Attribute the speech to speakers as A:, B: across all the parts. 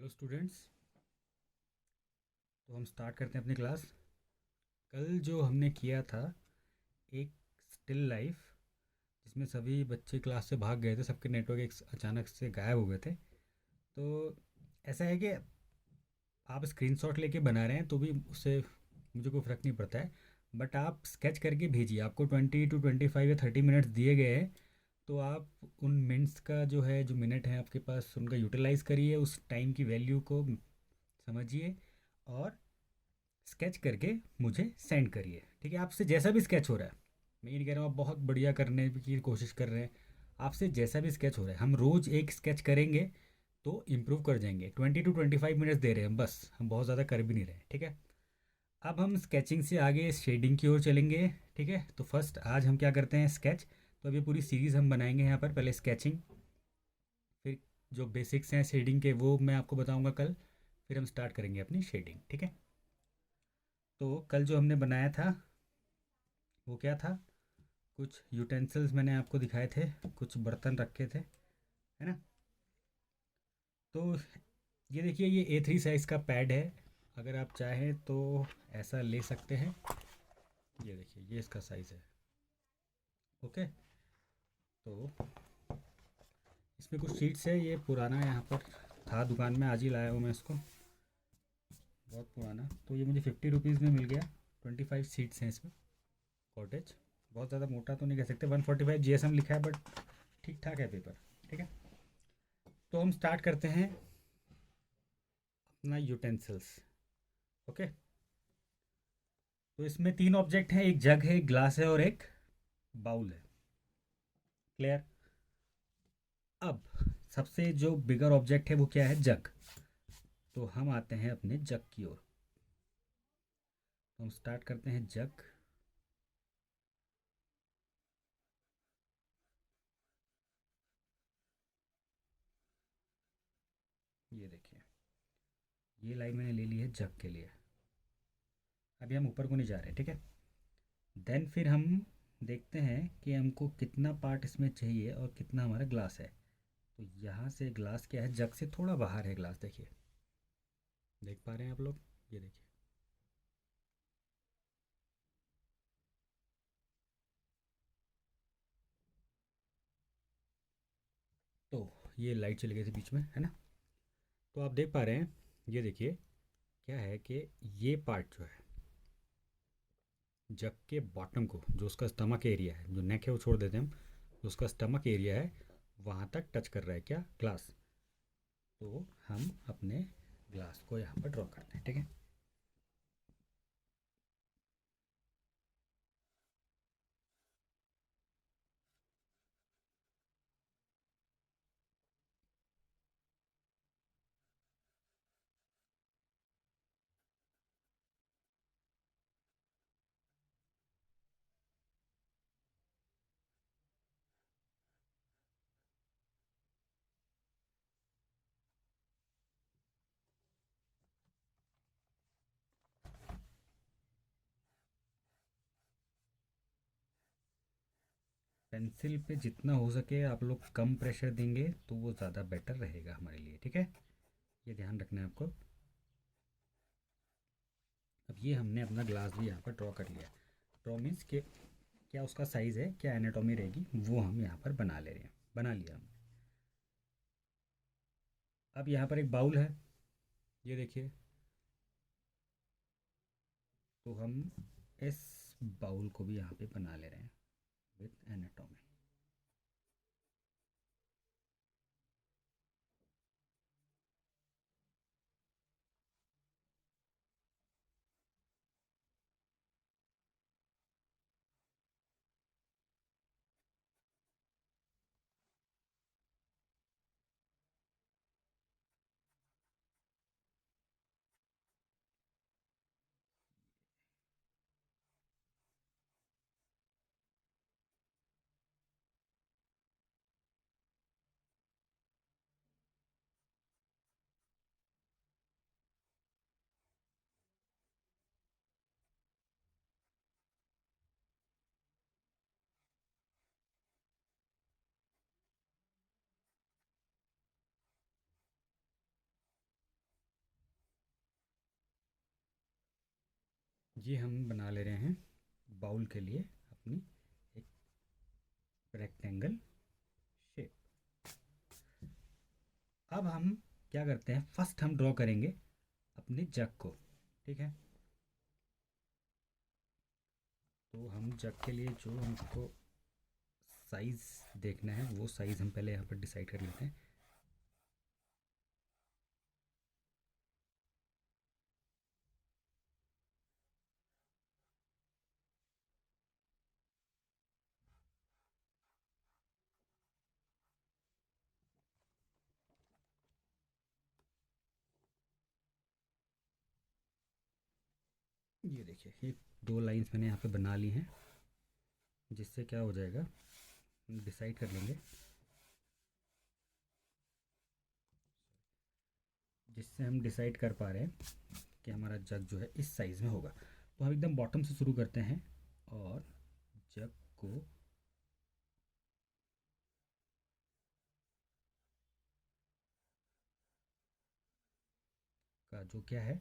A: Hello students. तो हम start करते हैं अपनी क्लास। कल जो हमने किया था एक स्टिल लाइफ, जिसमें सभी बच्चे क्लास से भाग गए थे, सबके नेटवर्क एक अचानक से गायब हो गए थे। तो ऐसा है कि आप स्क्रीनशॉट लेके बना रहे हैं तो भी उससे मुझे कोई फ़र्क नहीं पड़ता है। बट आप स्केच करके भेजिए। आपको 20 to 25 या 30 मिनट्स दिए गए हैं, तो आप उन मिनट्स का जो है, जो मिनट है आपके पास, उनका यूटिलाइज़ करिए, उस टाइम की वैल्यू को समझिए और स्केच करके मुझे सेंड करिए। ठीक है, आपसे जैसा भी स्केच हो रहा है। मैं ये नहीं कह रहा हूँ आप बहुत बढ़िया करने की कोशिश कर रहे हैं। आपसे जैसा भी स्केच हो रहा है, हम रोज़ एक स्केच करेंगे तो इम्प्रूव कर जाएंगे। 20 to 25 मिनट्स दे रहे हैं बस, हम बहुत ज़्यादा कर भी नहीं रहे हैं। ठीक है, अब हम स्केचिंग से आगे शेडिंग की ओर चलेंगे। ठीक है, तो फर्स्ट आज हम क्या करते हैं, स्केच। तो अभी पूरी सीरीज़ हम बनाएंगे यहाँ पर। पहले स्केचिंग, फिर जो बेसिक्स हैं शेडिंग के वो मैं आपको बताऊँगा कल। फिर हम स्टार्ट करेंगे अपनी शेडिंग। ठीक है, तो कल जो हमने बनाया था वो क्या था, कुछ यूटेंसिल्स मैंने आपको दिखाए थे, कुछ बर्तन रखे थे, है ना। तो ये देखिए, ये A3 साइज़ का पैड है। अगर आप चाहें तो ऐसा ले सकते हैं। ये देखिए, ये इसका साइज़ है। ओके, तो इसमें कुछ शीट्स है। ये पुराना यहाँ पर था दुकान में, आज ही लाया हूँ मैं इसको, बहुत पुराना। तो ये मुझे 50 रुपीज़ में मिल गया। 25 शीट्स हैं इसमें, कॉटेज। बहुत ज़्यादा मोटा तो नहीं कह सकते, 145 GSM लिखा है, बट ठीक ठाक है पेपर। ठीक है, तो हम स्टार्ट करते हैं अपना यूटेंसिल्स। ओके, तो इसमें तीन ऑब्जेक्ट हैं, एक जग है, एक ग्लास है और एक बाउल है। क्लियर। अब सबसे जो बिगर ऑब्जेक्ट है वो क्या है, जग। तो हम आते हैं अपने जग की ओर। तो हम स्टार्ट करते हैं जग। ये देखिए, ये लाइन मैंने ले ली है जग के लिए। अभी हम ऊपर को नहीं जा रहे, ठीक है। देन फिर हम देखते हैं कि हमको कितना पार्ट इसमें चाहिए और कितना हमारा ग्लास है। तो यहाँ से ग्लास क्या है, जग से थोड़ा बाहर है ग्लास। देखिए, देख पा रहे हैं आप लोग, ये देखिए। तो ये लाइट चली गई थी बीच में, है ना। तो आप देख पा रहे हैं, ये देखिए क्या है कि ये पार्ट जो है जग के बॉटम को, जो उसका स्टमक एरिया है, जो नेक है वो छोड़ देते हैं हम, जो उसका स्टमक एरिया है वहाँ तक टच कर रहा है क्या, ग्लास। तो हम अपने ग्लास को यहाँ पर ड्रॉ करते हैं। ठीक है, पेंसिल पे जितना हो सके आप लोग कम प्रेशर देंगे तो वो ज़्यादा बेटर रहेगा हमारे लिए। ठीक है, ये ध्यान रखना है आपको। अब ये हमने अपना ग्लास भी यहाँ पर ड्रॉ कर लिया। ड्रॉ मीन्स के क्या उसका साइज़ है, क्या एनाटॉमी रहेगी, वो हम यहाँ पर बना ले रहे हैं, बना लिया हमने। अब यहाँ पर एक बाउल है, ये देखिए। तो हम इस बाउल को भी यहाँ पे बना ले रहे हैं विथ एनाटॉमी। ये हम बना ले रहे हैं बाउल के लिए अपनी एक रेक्टेंगल शेप। अब हम क्या करते हैं, फर्स्ट हम ड्रॉ करेंगे अपने जग को। ठीक है, तो हम जग के लिए जो हमको साइज़ देखना है वो साइज़ हम पहले यहाँ पर डिसाइड कर लेते हैं। ये देखिए, ये दो लाइंस मैंने यहाँ पे बना ली हैं, जिससे क्या हो जाएगा, हम डिसाइड कर लेंगे, जिससे हम डिसाइड कर पा रहे हैं कि हमारा जग जो है इस साइज़ में होगा। तो हम एकदम बॉटम से शुरू करते हैं और जग को का जो क्या है,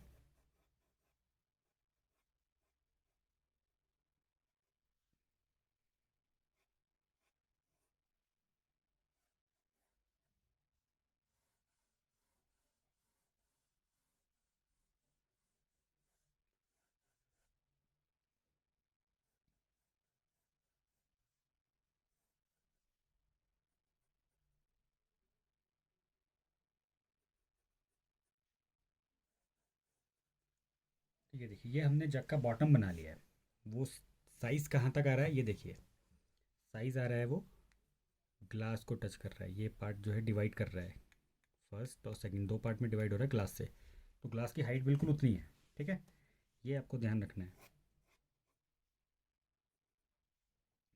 A: ठीक है, देखिए ये हमने जग का बॉटम बना लिया है। वो साइज़ कहाँ तक आ रहा है, ये देखिए, साइज़ आ रहा है वो ग्लास को टच कर रहा है, ये पार्ट जो है डिवाइड कर रहा है, फर्स्ट और सेकंड दो पार्ट में डिवाइड हो रहा है ग्लास से। तो ग्लास की हाइट बिल्कुल उतनी है। ठीक है, ये आपको ध्यान रखना है।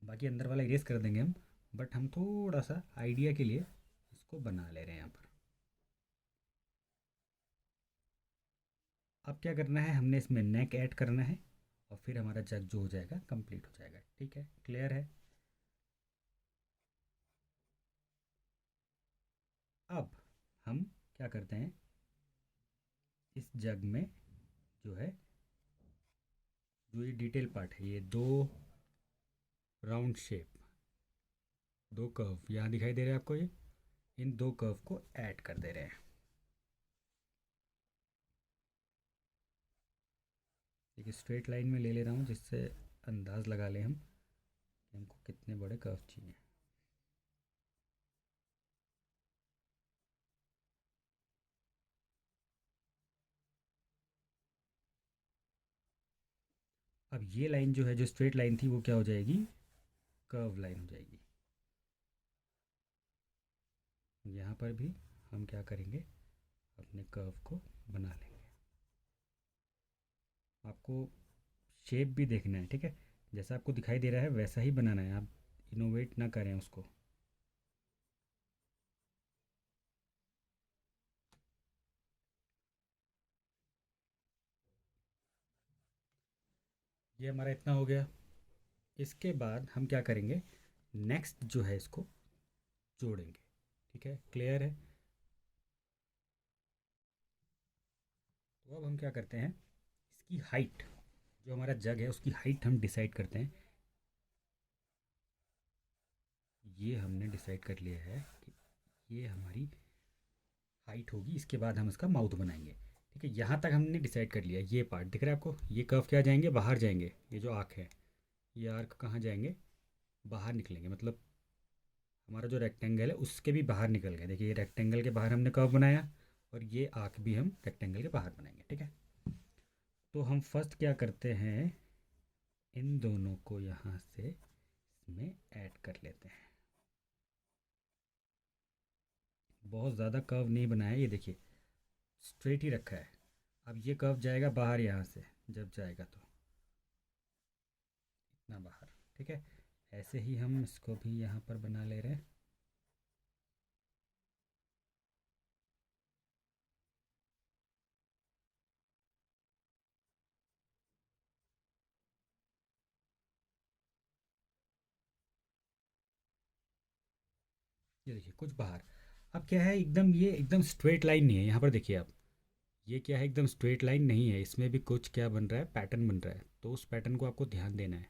A: बाकी अंदर वाला इरेज कर देंगे हम, बट हम थोड़ा सा आइडिया के लिए इसको बना ले रहे हैं यहाँ पर। अब क्या करना है, हमने इसमें नेक ऐड करना है और फिर हमारा जग जो हो जाएगा कंप्लीट हो जाएगा। ठीक है, क्लियर है। अब हम क्या करते हैं, इस जग में जो है, जो ये डिटेल पार्ट है, ये दो राउंड शेप, दो कर्व यहाँ दिखाई दे रहे हैं आपको, ये इन दो कर्व को ऐड कर दे रहे हैं। एक स्ट्रेट लाइन में ले ले रहा हूँ, जिससे अंदाज़ लगा लें हम कि हमको कितने बड़े कर्व चाहिए। अब ये लाइन जो है, जो स्ट्रेट लाइन थी, वो क्या हो जाएगी, कर्व लाइन हो जाएगी। यहाँ पर भी हम क्या करेंगे, अपने कर्व को बना लेंगे। आपको शेप भी देखना है, ठीक है, जैसा आपको दिखाई दे रहा है वैसा ही बनाना है, आप इनोवेट ना करें उसको। ये हमारा इतना हो गया। इसके बाद हम क्या करेंगे, नेक्स्ट जो है इसको जोड़ेंगे। ठीक है, क्लियर है। तो अब हम क्या करते हैं, इसकी हाइट, जो हमारा जग है उसकी हाइट हम डिसाइड करते हैं। ये हमने डिसाइड कर लिया है कि ये हमारी हाइट होगी, इसके बाद हम इसका माउथ बनाएंगे। ठीक है, यहाँ तक हमने डिसाइड कर लिया। ये पार्ट दिख रहा है आपको, ये कर्व क्या जाएंगे, बाहर जाएंगे। ये जो आर्क है, ये आर्क कहाँ जाएंगे, बाहर निकलेंगे, मतलब हमारा जो रेक्टेंगल है उसके भी बाहर निकल गए। देखिए, ये रेक्टेंगल के बाहर हमने कर्व बनाया और ये आर्क भी हम रेक्टेंगल के बाहर बनाएंगे। ठीक है, तो हम फर्स्ट क्या करते हैं, इन दोनों को यहाँ से इसमें ऐड कर लेते हैं। बहुत ज़्यादा कर्व नहीं बनाया, ये देखिए स्ट्रेट ही रखा है। अब ये कर्व जाएगा बाहर, यहाँ से जब जाएगा तो इतना बाहर। ठीक है, ऐसे ही हम इसको भी यहाँ पर बना ले रहे हैं। ये देखिए कुछ बाहर। अब क्या है, एकदम ये एकदम स्ट्रेट लाइन नहीं है, यहाँ पर देखिए आप, ये क्या है, एकदम स्ट्रेट लाइन नहीं है, इसमें भी कुछ क्या बन रहा है, पैटर्न बन रहा है, तो उस पैटर्न को आपको ध्यान देना है।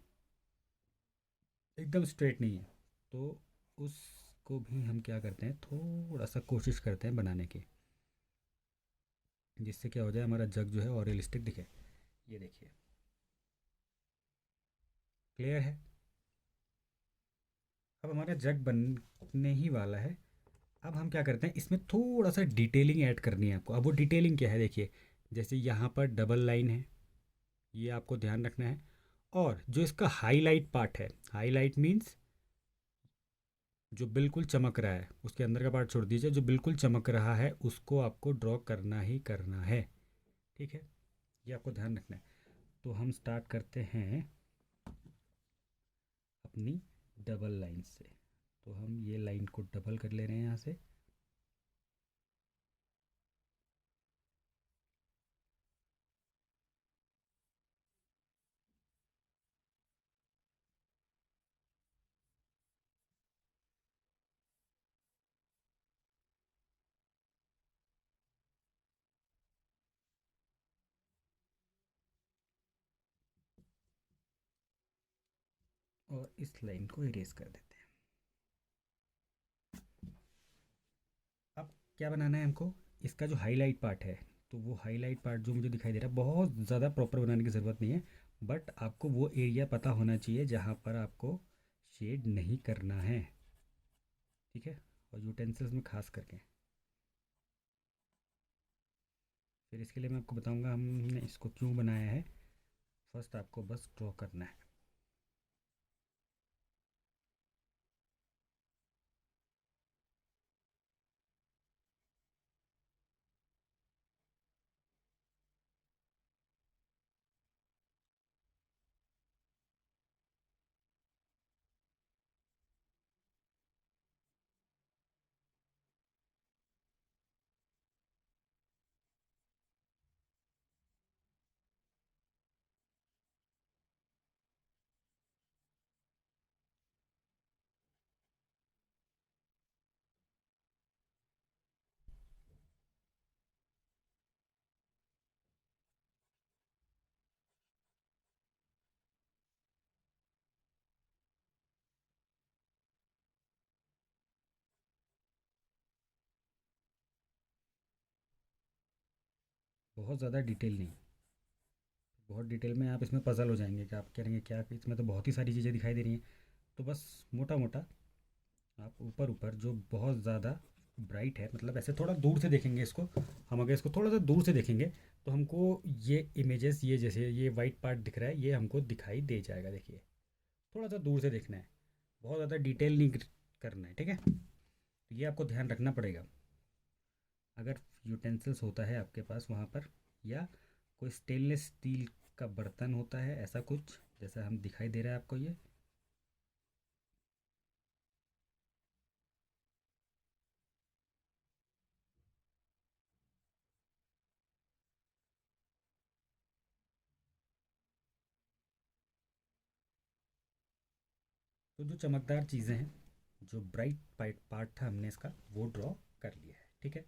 A: एकदम स्ट्रेट नहीं है, तो उसको भी हम क्या करते हैं, थोड़ा सा कोशिश करते हैं बनाने की, जिससे क्या हो जाए, हमारा जग जो है और रियलिस्टिक दिखे। ये देखिए, क्लियर है। अब हमारा जग बनने ही वाला है। अब हम क्या करते हैं, इसमें थोड़ा सा डिटेलिंग ऐड करनी है आपको। अब वो डिटेलिंग क्या है, देखिए, जैसे यहाँ पर डबल लाइन है, ये आपको ध्यान रखना है। और जो इसका हाईलाइट पार्ट है, हाईलाइट मीन्स जो बिल्कुल चमक रहा है, उसके अंदर का पार्ट छोड़ दीजिए, जो बिल्कुल चमक रहा है उसको आपको ड्रॉ करना ही करना है। ठीक है, ये आपको ध्यान रखना है। तो हम स्टार्ट करते हैं अपनी डबल लाइन से। तो हम ये लाइन को डबल कर ले रहे हैं यहाँ से। और इस लाइन को इरेज कर देते हैं। अब क्या बनाना है हमको, इसका जो हाईलाइट पार्ट है, तो वो हाईलाइट पार्ट जो मुझे दिखाई दे रहा है, बहुत ज़्यादा प्रॉपर बनाने की ज़रूरत नहीं है, बट आपको वो एरिया पता होना चाहिए जहाँ पर आपको शेड नहीं करना है। ठीक है, और यूटेंसिल्स में खास करके। फिर इसके लिए मैं आपको बताऊंगा हमने इसको क्यों बनाया है। फर्स्ट आपको बस ड्रॉ करना है। बहुत ज़्यादा डिटेल नहीं, बहुत डिटेल में आप इसमें पजल हो जाएंगे कि आप कहेंगे क्या, कि इसमें तो बहुत ही सारी चीज़ें दिखाई दे रही हैं। तो बस मोटा मोटा आप ऊपर ऊपर जो बहुत ज़्यादा ब्राइट है, मतलब ऐसे थोड़ा दूर से देखेंगे इसको, हम अगर इसको थोड़ा सा दूर से देखेंगे तो हमको ये इमेजेस, ये जैसे ये वाइट पार्ट दिख रहा है, ये हमको दिखाई दे जाएगा। देखिए, थोड़ा सा दूर से देखना है, बहुत ज़्यादा डिटेल नहीं करना है। ठीक है, तो ये आपको ध्यान रखना पड़ेगा। अगर यूटेंसिल्स होता है आपके पास वहाँ पर, या कोई स्टेनलेस स्टील का बर्तन होता है, ऐसा कुछ जैसा हम दिखाई दे रहा है आपको ये, तो जो चमकदार चीज़ें हैं, जो ब्राइट पार्ट पार्ट था, हमने इसका वो ड्रॉ कर लिया है। ठीक है,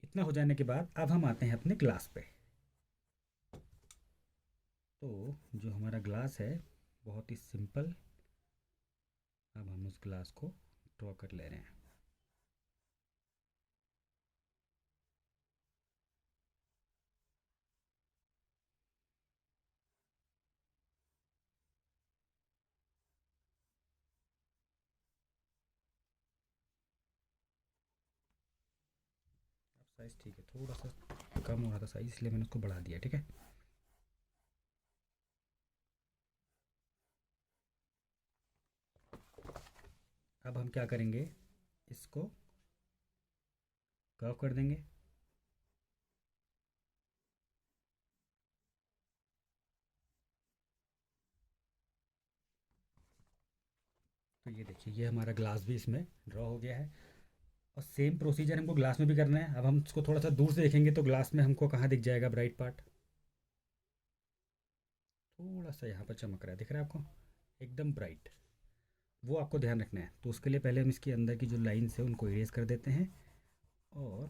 A: इतना हो जाने के बाद अब हम आते हैं अपने ग्लास पे। तो जो हमारा ग्लास है, बहुत ही सिंपल, अब हम उस ग्लास को ड्रॉ कर ले रहे हैं। अब साइज़ ठीक है, थोड़ा सा कम हो रहा था साइज़, इसलिए मैंने उसको बढ़ा दिया। ठीक है, अब हम क्या करेंगे, इसको कर्व कर देंगे। तो ये देखिए, ये हमारा ग्लास भी इसमें ड्रॉ हो गया है। और सेम प्रोसीजर हमको ग्लास में भी करना है। अब हम इसको थोड़ा सा दूर से देखेंगे तो ग्लास में हमको कहाँ दिख जाएगा ब्राइट पार्ट, थोड़ा सा यहाँ पर चमक रहा है, दिख रहा है आपको, एकदम ब्राइट। वो आपको ध्यान रखना है। तो उसके लिए पहले हम इसके अंदर की जो लाइन्स है उनको इरेज कर देते हैं, और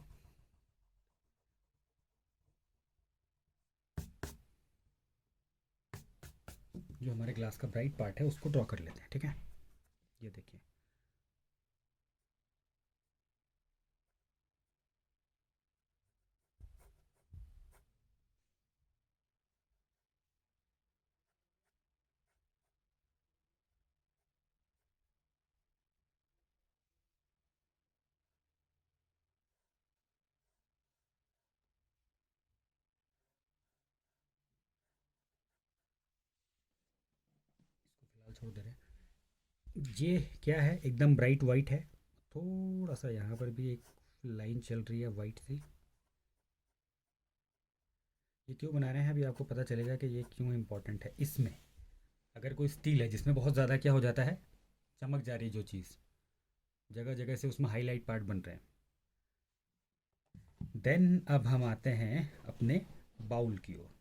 A: जो हमारे ग्लास का ब्राइट पार्ट है उसको ड्रॉ कर लेते हैं, ठीक है। ये देखिए। इसको फिलहाल छोड़ दे रहे हैं। ये क्या है, एकदम ब्राइट वाइट है। थोड़ा सा यहाँ पर भी एक लाइन चल रही है वाइट सी। ये क्यों बना रहे हैं अभी आपको पता चलेगा कि ये क्यों इम्पोर्टेंट है। इसमें अगर कोई स्टील है जिसमें बहुत ज़्यादा क्या हो जाता है, चमक जा रही है जो चीज़, जगह जगह से उसमें हाईलाइट पार्ट बन रहे हैं। देन अब हम आते हैं अपने बाउल की ओर।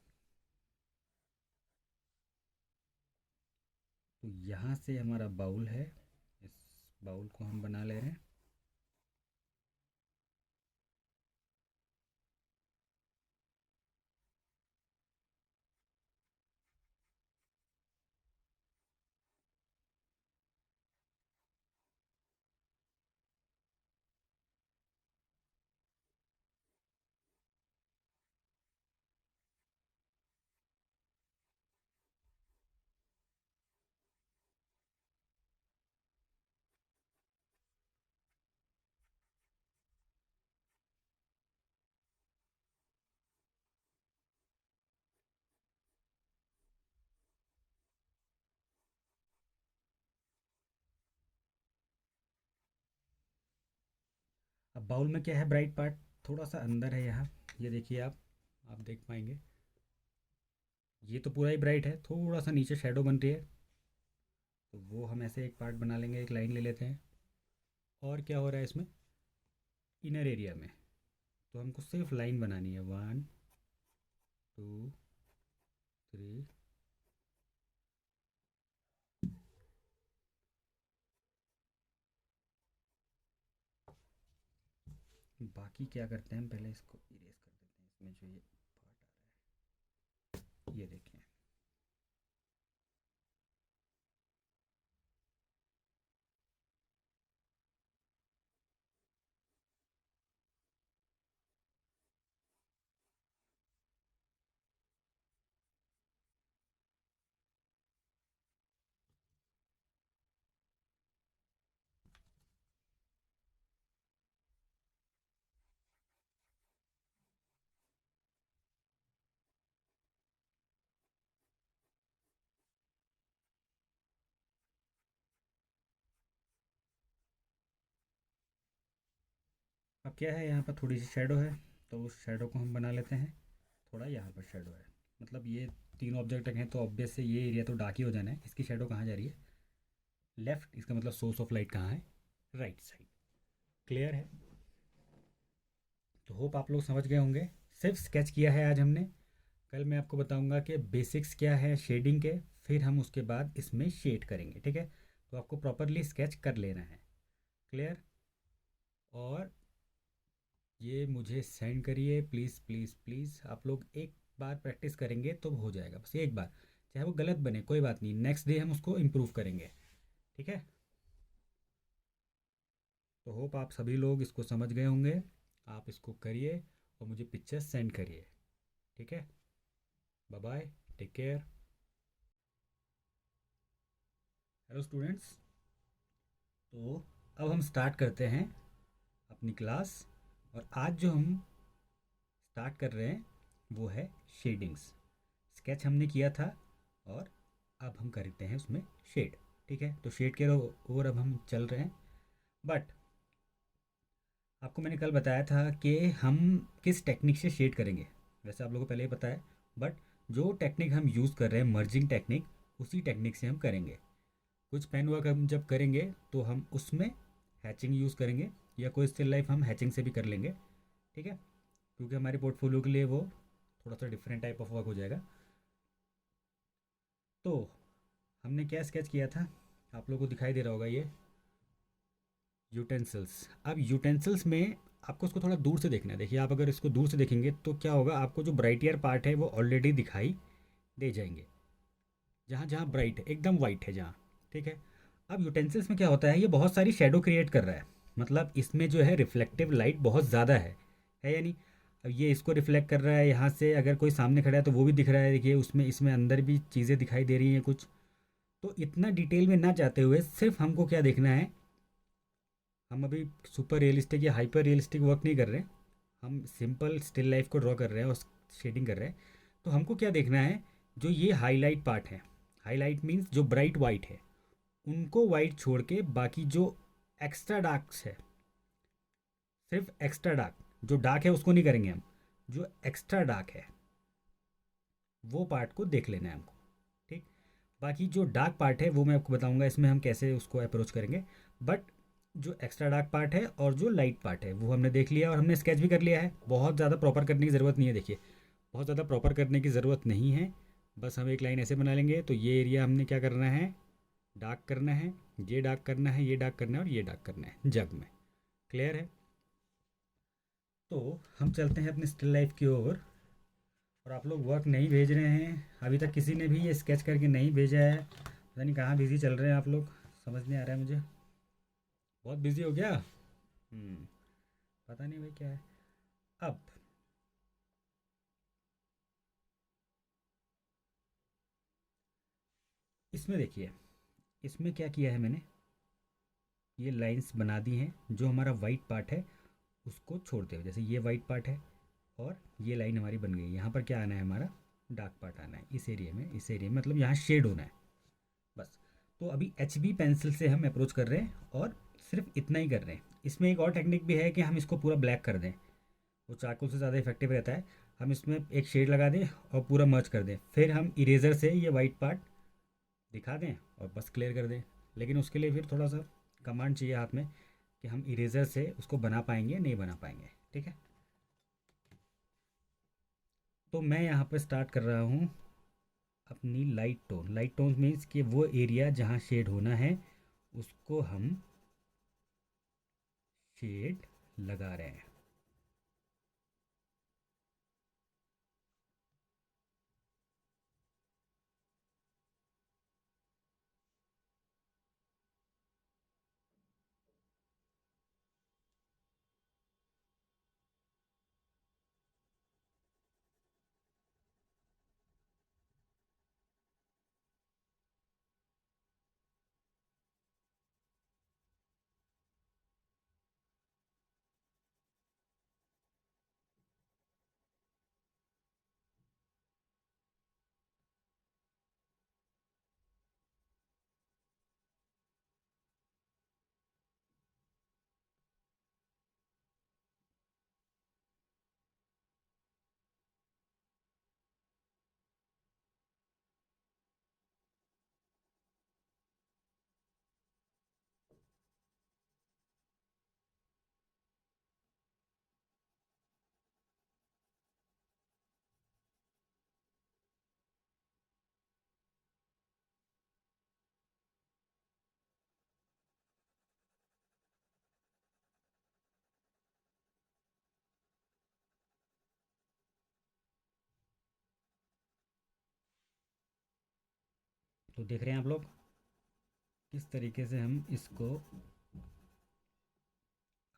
A: तो यहाँ से हमारा बाउल है, इस बाउल को हम बना ले रहे हैं। अब बाउल में क्या है, ब्राइट पार्ट थोड़ा सा अंदर है यहाँ। ये देखिए आप देख पाएंगे। ये तो पूरा ही ब्राइट है, थोड़ा सा नीचे शेडो बन रही है। तो वो हम ऐसे एक पार्ट बना लेंगे, एक लाइन ले लेते हैं। और क्या हो रहा है इसमें, इनर एरिया में तो हमको सिर्फ लाइन बनानी है, 1 2 3। बाकी क्या करते हैं, हम पहले इसको इरेज कर देते हैं, इसमें जो ये पार्ट आ रहा है। ये देखें। अब क्या है, यहाँ पर थोड़ी सी शेडो है, तो उस शेडो को हम बना लेते हैं। थोड़ा यहाँ पर शेडो है, मतलब ये तीन ऑब्जेक्ट हैं तो ऑब्वियस से ये एरिया तो डार्क ही हो जाना है। इसकी शेडो कहाँ जा रही है, लेफ़्ट। इसका मतलब सोर्स ऑफ लाइट कहाँ है, राइट साइड। क्लियर है। तो होप आप लोग समझ गए होंगे। सिर्फ स्केच किया है आज हमने। कल मैं आपको बताऊंगा कि बेसिक्स क्या है शेडिंग के, फिर हम उसके बाद इसमें शेड करेंगे, ठीक है। तो आपको प्रॉपरली स्केच कर लेना है। क्लियर। और ये मुझे सेंड करिए प्लीज़ प्लीज़ प्लीज़। आप लोग एक बार प्रैक्टिस करेंगे तो हो जाएगा, बस एक बार। चाहे वो गलत बने कोई बात नहीं, नेक्स्ट डे हम उसको इम्प्रूव करेंगे, ठीक है। तो होप आप सभी लोग इसको समझ गए होंगे। आप इसको करिए और मुझे पिक्चर सेंड करिए, ठीक है। Bye bye, take care. Hello students. तो अब हम स्टार्ट करते हैं अपनी क्लास। और आज जो हम स्टार्ट कर रहे हैं वो है शेडिंग्स। स्केच हमने किया था और अब हम करते हैं उसमें शेड, ठीक है। तो शेड के ओर अब हम चल रहे हैं। बट आपको मैंने कल बताया था कि हम किस टेक्निक से शेड करेंगे। वैसे आप लोगों को पहले ही पता है, बट जो टेक्निक हम यूज़ कर रहे हैं मर्जिंग टेक्निक, उसी टेक्निक से हम करेंगे। कुछ पेन वर्क हम जब करेंगे तो हम उसमें हैचिंग यूज़ करेंगे, या कोई स्टिल लाइफ हम हैचिंग से भी कर लेंगे, ठीक है। क्योंकि हमारे पोर्टफोलियो के लिए वो थोड़ा सा डिफरेंट टाइप ऑफ वर्क हो जाएगा। तो हमने क्या स्केच किया था, आप लोगों को दिखाई दे रहा होगा ये यूटेंसिल्स। अब यूटेंसिल्स में आपको इसको थोड़ा दूर से देखना है। देखिए, आप अगर इसको दूर से देखेंगे तो क्या होगा, आपको जो ब्राइटियर पार्ट है वो ऑलरेडी दिखाई दे जाएंगे, जहाँ जहाँ ब्राइट है एकदम वाइट है जहाँ, ठीक है। अब यूटेंसिल्स में क्या होता है, ये बहुत सारी शेडो क्रिएट कर रहा है, मतलब इसमें जो है रिफ्लेक्टिव लाइट बहुत ज़्यादा है या नहीं। अब ये इसको रिफ्लेक्ट कर रहा है यहाँ से, अगर कोई सामने खड़ा है तो वो भी दिख रहा है, देखिए उसमें इसमें अंदर भी चीज़ें दिखाई दे रही हैं कुछ। तो इतना डिटेल में ना जाते हुए सिर्फ हमको क्या देखना है, हम अभी सुपर रियलिस्टिक या हाइपर रियलिस्टिक वर्क नहीं कर रहे हैं, हम सिंपल स्टिल लाइफ को ड्रॉ कर रहे हैं और शेडिंग कर रहे हैं। तो हमको क्या देखना है, जो ये हाईलाइट पार्ट है, हाईलाइट मीन्स जो ब्राइट वाइट है, उनको वाइट छोड़ के बाकी जो एक्स्ट्रा डार्क्स है, सिर्फ एक्स्ट्रा डार्क, जो डार्क है उसको नहीं करेंगे हम, जो एक्स्ट्रा डार्क है वो पार्ट को देख लेना है हमको, ठीक। बाकी जो डार्क पार्ट है वो मैं आपको बताऊंगा इसमें हम कैसे उसको अप्रोच करेंगे। बट जो एक्स्ट्रा डार्क पार्ट है और जो लाइट पार्ट है वो हमने देख लिया और हमने स्केच भी कर लिया है, बहुत ज़्यादा प्रॉपर करने की ज़रूरत नहीं है, देखिए बहुत ज़्यादा प्रॉपर करने की ज़रूरत नहीं है। बस हम एक लाइन ऐसे बना लेंगे, तो ये एरिया हमने क्या करना है, डार्क करना है, ये डार्क करना है, ये डार्क करना है और ये डार्क करना है जग में। क्लियर है। तो हम चलते हैं अपने स्टिल लाइफ की ओर। और आप लोग वर्क नहीं भेज रहे हैं अभी तक, किसी ने भी ये स्केच करके नहीं भेजा है, पता नहीं कहाँ बिजी चल रहे हैं आप लोग, समझ नहीं आ रहा है मुझे। बहुत बिजी हो गया। पता नहीं भाई क्या है। अब इसमें देखिए, इसमें क्या किया है मैंने, ये लाइंस बना दी हैं, जो हमारा वाइट पार्ट है उसको छोड़ते हुए, जैसे ये वाइट पार्ट है और ये लाइन हमारी बन गई, यहाँ पर क्या आना है, हमारा डार्क पार्ट आना है इस एरिया में, इस एरिया में मतलब यहाँ शेड होना है बस। तो अभी एच बी पेंसिल से हम अप्रोच कर रहे हैं और सिर्फ इतना ही कर रहे हैं। इसमें एक और टेक्निक भी है कि हम इसको पूरा ब्लैक कर दें, वो चारकोल से ज़्यादा इफेक्टिव रहता है। हम इसमें एक शेड लगा दें और पूरा मर्ज कर दें, फिर हम इरेज़र से ये वाइट पार्ट दिखा दें और बस क्लियर कर दें। लेकिन उसके लिए फिर थोड़ा सा कमांड चाहिए हाथ में, कि हम इरेज़र से उसको बना पाएंगे नहीं बना पाएंगे, ठीक है। तो मैं यहाँ पर स्टार्ट कर रहा हूँ अपनी light tone. Light tone means कि वो एरिया जहाँ शेड होना है उसको हम शेड लगा रहे हैं। तो देख रहे हैं आप लोग किस तरीके से हम इसको,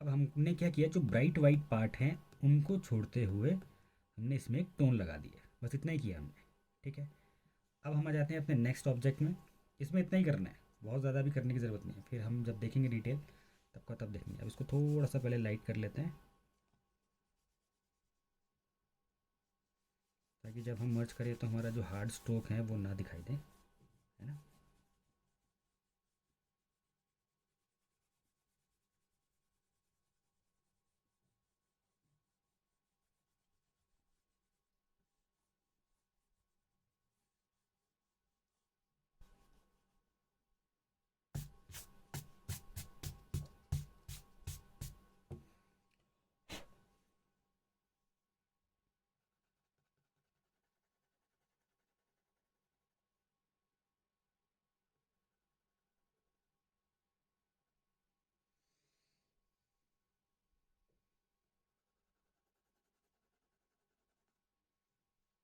A: अब हमने क्या किया, जो ब्राइट वाइट पार्ट हैं उनको छोड़ते हुए हमने इसमें एक टोन लगा दिया, बस इतना ही किया हमने, ठीक है। अब हम आ जाते हैं अपने नेक्स्ट ऑब्जेक्ट में। इसमें इतना ही करना है, बहुत ज़्यादा भी करने की ज़रूरत नहीं है, फिर हम जब देखेंगे डिटेल तब का तब देखेंगे। अब इसको थोड़ा सा पहले लाइट कर लेते हैं, ताकि जब हम मर्ज करें तो हमारा जो हार्ड स्ट्रोक है वो ना दिखाई दे, है ना।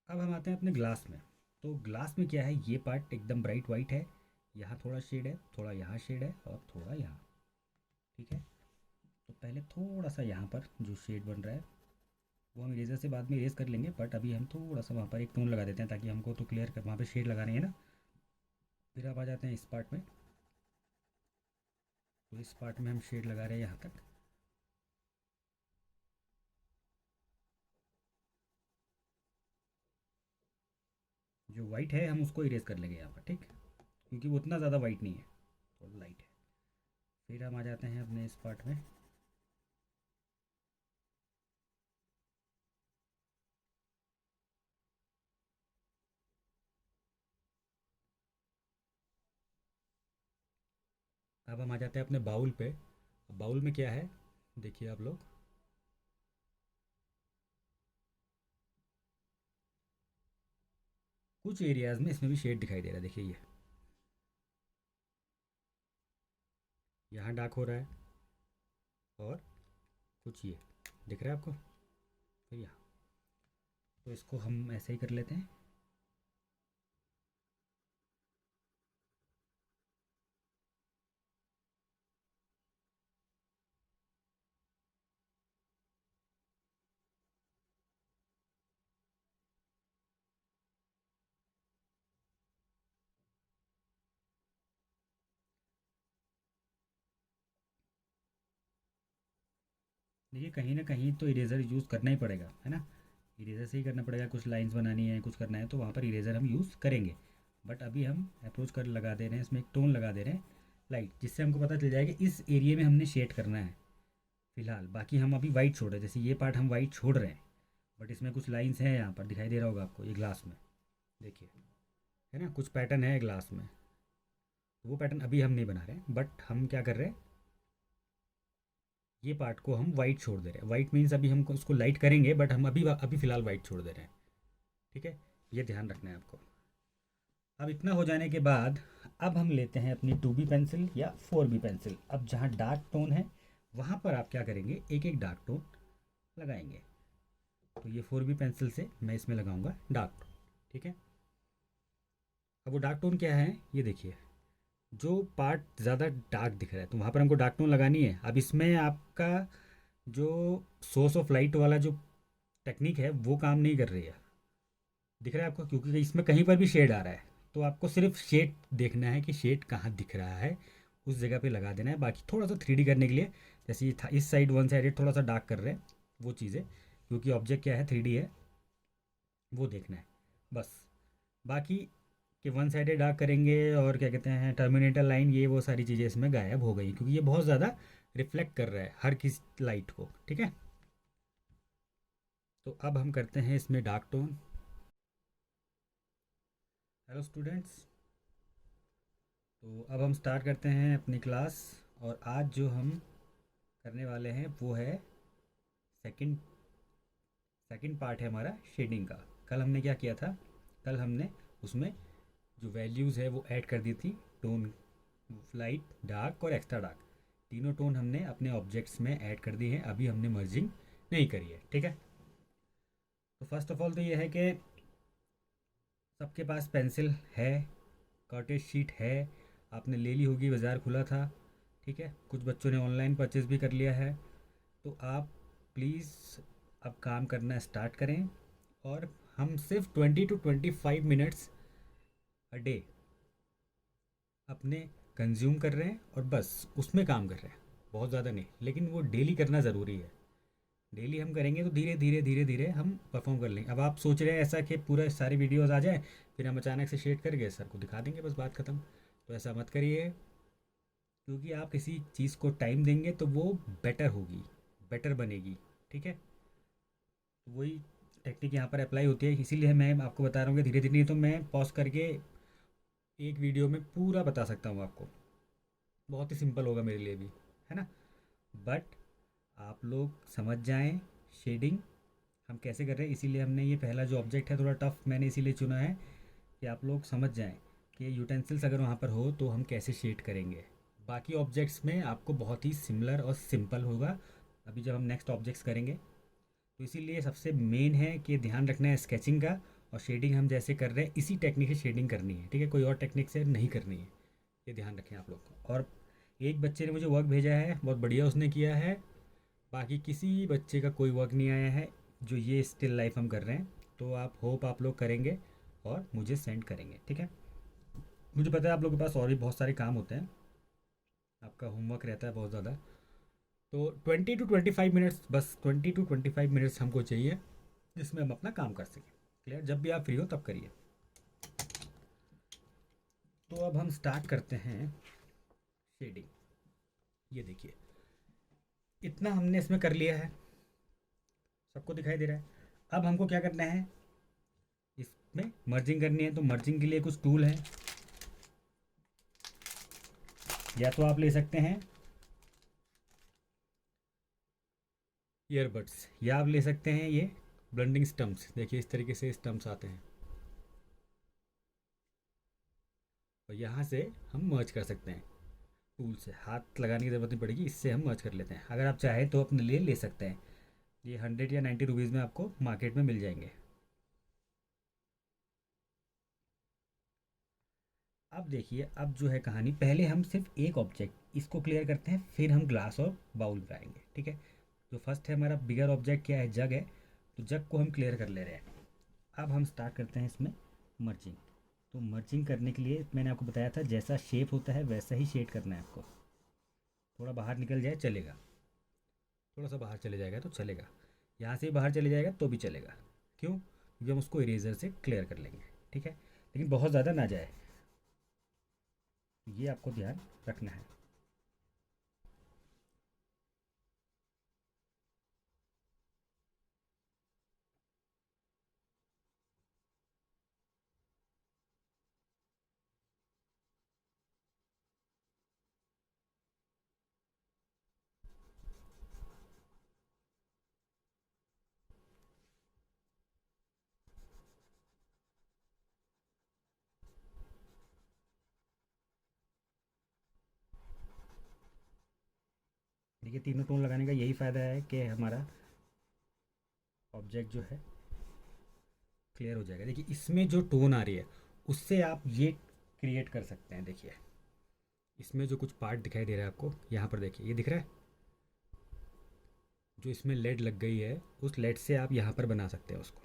A: अब हम आते हैं अपने ग्लास में। तो ग्लास में क्या है, ये पार्ट एकदम ब्राइट वाइट है, यहाँ थोड़ा शेड है, थोड़ा यहाँ शेड है और थोड़ा यहाँ। ठीक है, तो पहले थोड़ा सा यहाँ पर जो शेड बन रहा है वो हम इरेजर से बाद में इरेज कर लेंगे, बट अभी हम थोड़ा सा वहाँ पर एक टोन लगा देते हैं ताकि हमको तो क्लियर कर, वहाँ पे शेड लगानी है ना। फिर आप आ जाते हैं इस पार्ट में, तो इस पार्ट में हम शेड लगा रहे हैं यहाँ तक। जो वाइट है हम उसको इरेज कर लेंगे यहाँ पर, ठीक, क्योंकि वो उतना ज़्यादा वाइट नहीं है, थोड़ा लाइट है। फिर हम आ जाते हैं अपने इस पार्ट में। अब हम आ जाते हैं अपने बाउल पे। बाउल में क्या है, देखिए आप लोग, कुछ एरियाज़ में इसमें भी शेड दिखाई दे रहा है, देखिए ये यहाँ डार्क हो रहा है, और कुछ ये दिख रहा है आपको, फिर यहाँ। तो इसको हम ऐसे ही कर लेते हैं। देखिए कहीं ना कहीं तो इरेज़र यूज़ करना ही पड़ेगा, है ना। इरेज़र से ही करना पड़ेगा, कुछ लाइंस बनानी है, कुछ करना है, तो वहाँ पर इरेज़र हम यूज़ करेंगे। बट अभी हम अप्रोच कर लगा दे रहे हैं, इसमें एक टोन लगा दे रहे हैं लाइट, जिससे हमको पता चल जाएगा कि इस एरिया में हमने शेड करना है फ़िलहाल। बाकी हम अभी वाइट छोड़ रहे हैं, जैसे ये पार्ट हम वाइट छोड़ रहे हैं, बट इसमें कुछ लाइंस हैं, यहाँ पर दिखाई दे रहा होगा आपको, ये ग्लास में देखिए, है ना, कुछ पैटर्न है ग्लास में। तो वो पैटर्न अभी हम नहीं बना रहे हैं, बट हम क्या कर रहे हैं, ये पार्ट को हम वाइट छोड़ दे रहे हैं। वाइट मीन्स अभी हम उसको लाइट करेंगे, बट हम अभी अभी फ़िलहाल वाइट छोड़ दे रहे हैं। ठीक है, ये ध्यान रखना है आपको। अब इतना हो जाने के बाद अब हम लेते हैं अपनी 2B पेंसिल या 4B पेंसिल। अब जहाँ डार्क टोन है वहाँ पर आप क्या करेंगे, एक एक डार्क टोन लगाएंगे। तो ये 4B पेंसिल से मैं इसमें लगाऊंगा डार्क टोन। ठीक है, अब वो डार्क टोन क्या है, ये देखिए, जो पार्ट ज़्यादा डार्क दिख रहा है तो वहाँ पर हमको डार्क टोन लगानी है। अब इसमें आपका जो सोर्स ऑफ लाइट वाला जो टेक्निक है वो काम नहीं कर रही है, दिख रहा है आपको, क्योंकि इसमें कहीं पर भी शेड आ रहा है। तो आपको सिर्फ शेड देखना है कि शेड कहाँ दिख रहा है, उस जगह पे लगा देना है। बाकी थोड़ा सा 3D करने के लिए, जैसे ये था इस साइड वन साइडेड थोड़ा सा डार्क कर रहे हैं, वो चीज़ें, क्योंकि ऑब्जेक्ट क्या है 3D है, वो देखना है बस। बाकी कि वन साइडेड डार्क करेंगे और क्या कहते हैं टर्मिनेटर लाइन, ये वो सारी चीज़ें इसमें गायब हो गई, क्योंकि ये बहुत ज़्यादा रिफ्लेक्ट कर रहा है हर किसी लाइट को। ठीक है, तो अब हम करते हैं इसमें डार्क टोन। हेलो स्टूडेंट्स, तो अब हम स्टार्ट करते हैं अपनी क्लास। और आज जो हम करने वाले हैं वो है सेकंड सेकंड पार्ट है हमारा शेडिंग का। कल हमने क्या किया था, कल हमने उसमें जो वैल्यूज़ है वो ऐड कर दी थी, टोन, लाइट, डार्क और एक्स्ट्रा डार्क, तीनों टोन हमने अपने ऑब्जेक्ट्स में ऐड कर दी हैं। अभी हमने मर्जिंग नहीं करी है। ठीक है, तो फर्स्ट ऑफ ऑल तो ये है कि सबके पास पेंसिल है, कॉटेज शीट है, आपने ले ली होगी, बाज़ार खुला था। ठीक है, कुछ बच्चों ने ऑनलाइन परचेज़ भी कर लिया है। तो आप प्लीज़ अब काम करना स्टार्ट करें, और हम सिर्फ 20 to 25 मिनट्स अ डे अपने कंज्यूम कर रहे हैं, और बस उसमें काम कर रहे हैं, बहुत ज़्यादा नहीं, लेकिन वो डेली करना ज़रूरी है। डेली हम करेंगे तो धीरे धीरे धीरे धीरे हम परफॉर्म कर लेंगे। अब आप सोच रहे हैं ऐसा कि पूरा सारी वीडियोस आ जाए, फिर हम अचानक से शेड करके सर को दिखा देंगे, बस बात ख़त्म। तो ऐसा मत करिए, क्योंकि आप किसी चीज़ को टाइम देंगे तो वो बेटर होगी, बेटर बनेगी। ठीक है, तो वही टेक्निक यहाँ पर अप्लाई होती है, इसीलिए मैं आपको बता रहा हूँ कि धीरे धीरे, नहीं तो मैं पॉज करके एक वीडियो में पूरा बता सकता हूँ आपको, बहुत ही सिंपल होगा मेरे लिए भी, है ना। बट आप लोग समझ जाएं शेडिंग हम कैसे कर रहे हैं, इसीलिए हमने ये पहला जो ऑब्जेक्ट है थोड़ा टफ मैंने इसीलिए चुना है कि आप लोग समझ जाएं कि यूटेंसिल्स अगर वहाँ पर हो तो हम कैसे शेड करेंगे। बाकी ऑब्जेक्ट्स में आपको बहुत ही सिमिलर और सिंपल होगा अभी जब हम नेक्स्ट ऑब्जेक्ट्स करेंगे। तो इसीलिए सबसे मेन है कि ध्यान रखना है स्केचिंग का, और शेडिंग हम जैसे कर रहे हैं इसी टेक्निक से शेडिंग करनी है, ठीक है, कोई और टेक्निक से नहीं करनी है। ये ध्यान रखें आप लोग को। और एक बच्चे ने मुझे वर्क भेजा है, बहुत बढ़िया उसने किया है, बाकी किसी बच्चे का कोई वर्क नहीं आया है जो ये स्टिल लाइफ हम कर रहे हैं। तो आप होप आप लोग करेंगे और मुझे सेंड करेंगे, ठीक है। मुझे पता है आप लोगों के पास और भी बहुत सारे काम होते हैं, आपका होमवर्क रहता है बहुत ज़्यादा। तो 20 to 25 मिनट्स, बस 20 to 25 मिनट्स हमको चाहिए जिसमें हम अपना काम कर सकें। क्लियर? जब भी आप फ्री हो तब करिए। तो अब हम स्टार्ट करते हैं शेडिंग। ये देखिए, इतना हमने इसमें कर लिया है, सबको दिखाई दे रहा है। अब हमको क्या करना है, इसमें मर्जिंग करनी है। तो मर्जिंग के लिए कुछ टूल है, या तो आप ले सकते हैं ईयरबड्स, या आप ले सकते हैं ये ब्लेंडिंग स्टम्प्स। देखिए इस तरीके से स्टम्प्स आते हैं, और यहाँ से हम मर्ज कर सकते हैं। टूल से हाथ लगाने की ज़रूरत नहीं पड़ेगी, इससे हम मर्ज कर लेते हैं। अगर आप चाहें तो अपने लिए ले सकते हैं, ये 100 या 90 रुपीज़ में आपको मार्केट में मिल जाएंगे। अब देखिए, अब जो है कहानी, पहले हम सिर्फ एक ऑब्जेक्ट इसको क्लियर करते हैं, फिर हम ग्लास और बाउल पे आएंगे, ठीक है। जो फर्स्ट है हमारा बिगर ऑब्जेक्ट क्या है, जग है, तो जग को हम क्लियर कर ले रहे हैं। अब हम स्टार्ट करते हैं इसमें मर्जिंग। तो मर्जिंग करने के लिए मैंने आपको बताया था जैसा शेप होता है वैसा ही शेड करना है आपको। थोड़ा बाहर निकल जाए चलेगा, थोड़ा सा बाहर चले जाएगा तो चलेगा, यहाँ से ही बाहर चले जाएगा तो भी चलेगा। क्यों? क्योंकि हम उसको इरेजर से क्लियर कर लेंगे, ठीक है, लेकिन बहुत ज़्यादा ना जाए, ये आपको ध्यान रखना है। देखिए तीनों टोन लगाने का यही फ़ायदा है कि हमारा ऑब्जेक्ट जो है क्लियर हो जाएगा। देखिए इसमें जो टोन आ रही है उससे आप ये क्रिएट कर सकते हैं। देखिए इसमें जो कुछ पार्ट दिखाई दे रहा है आपको, यहाँ पर देखिए ये दिख रहा है, जो इसमें लेड लग गई है उस लेड से आप यहाँ पर बना सकते हैं उसको।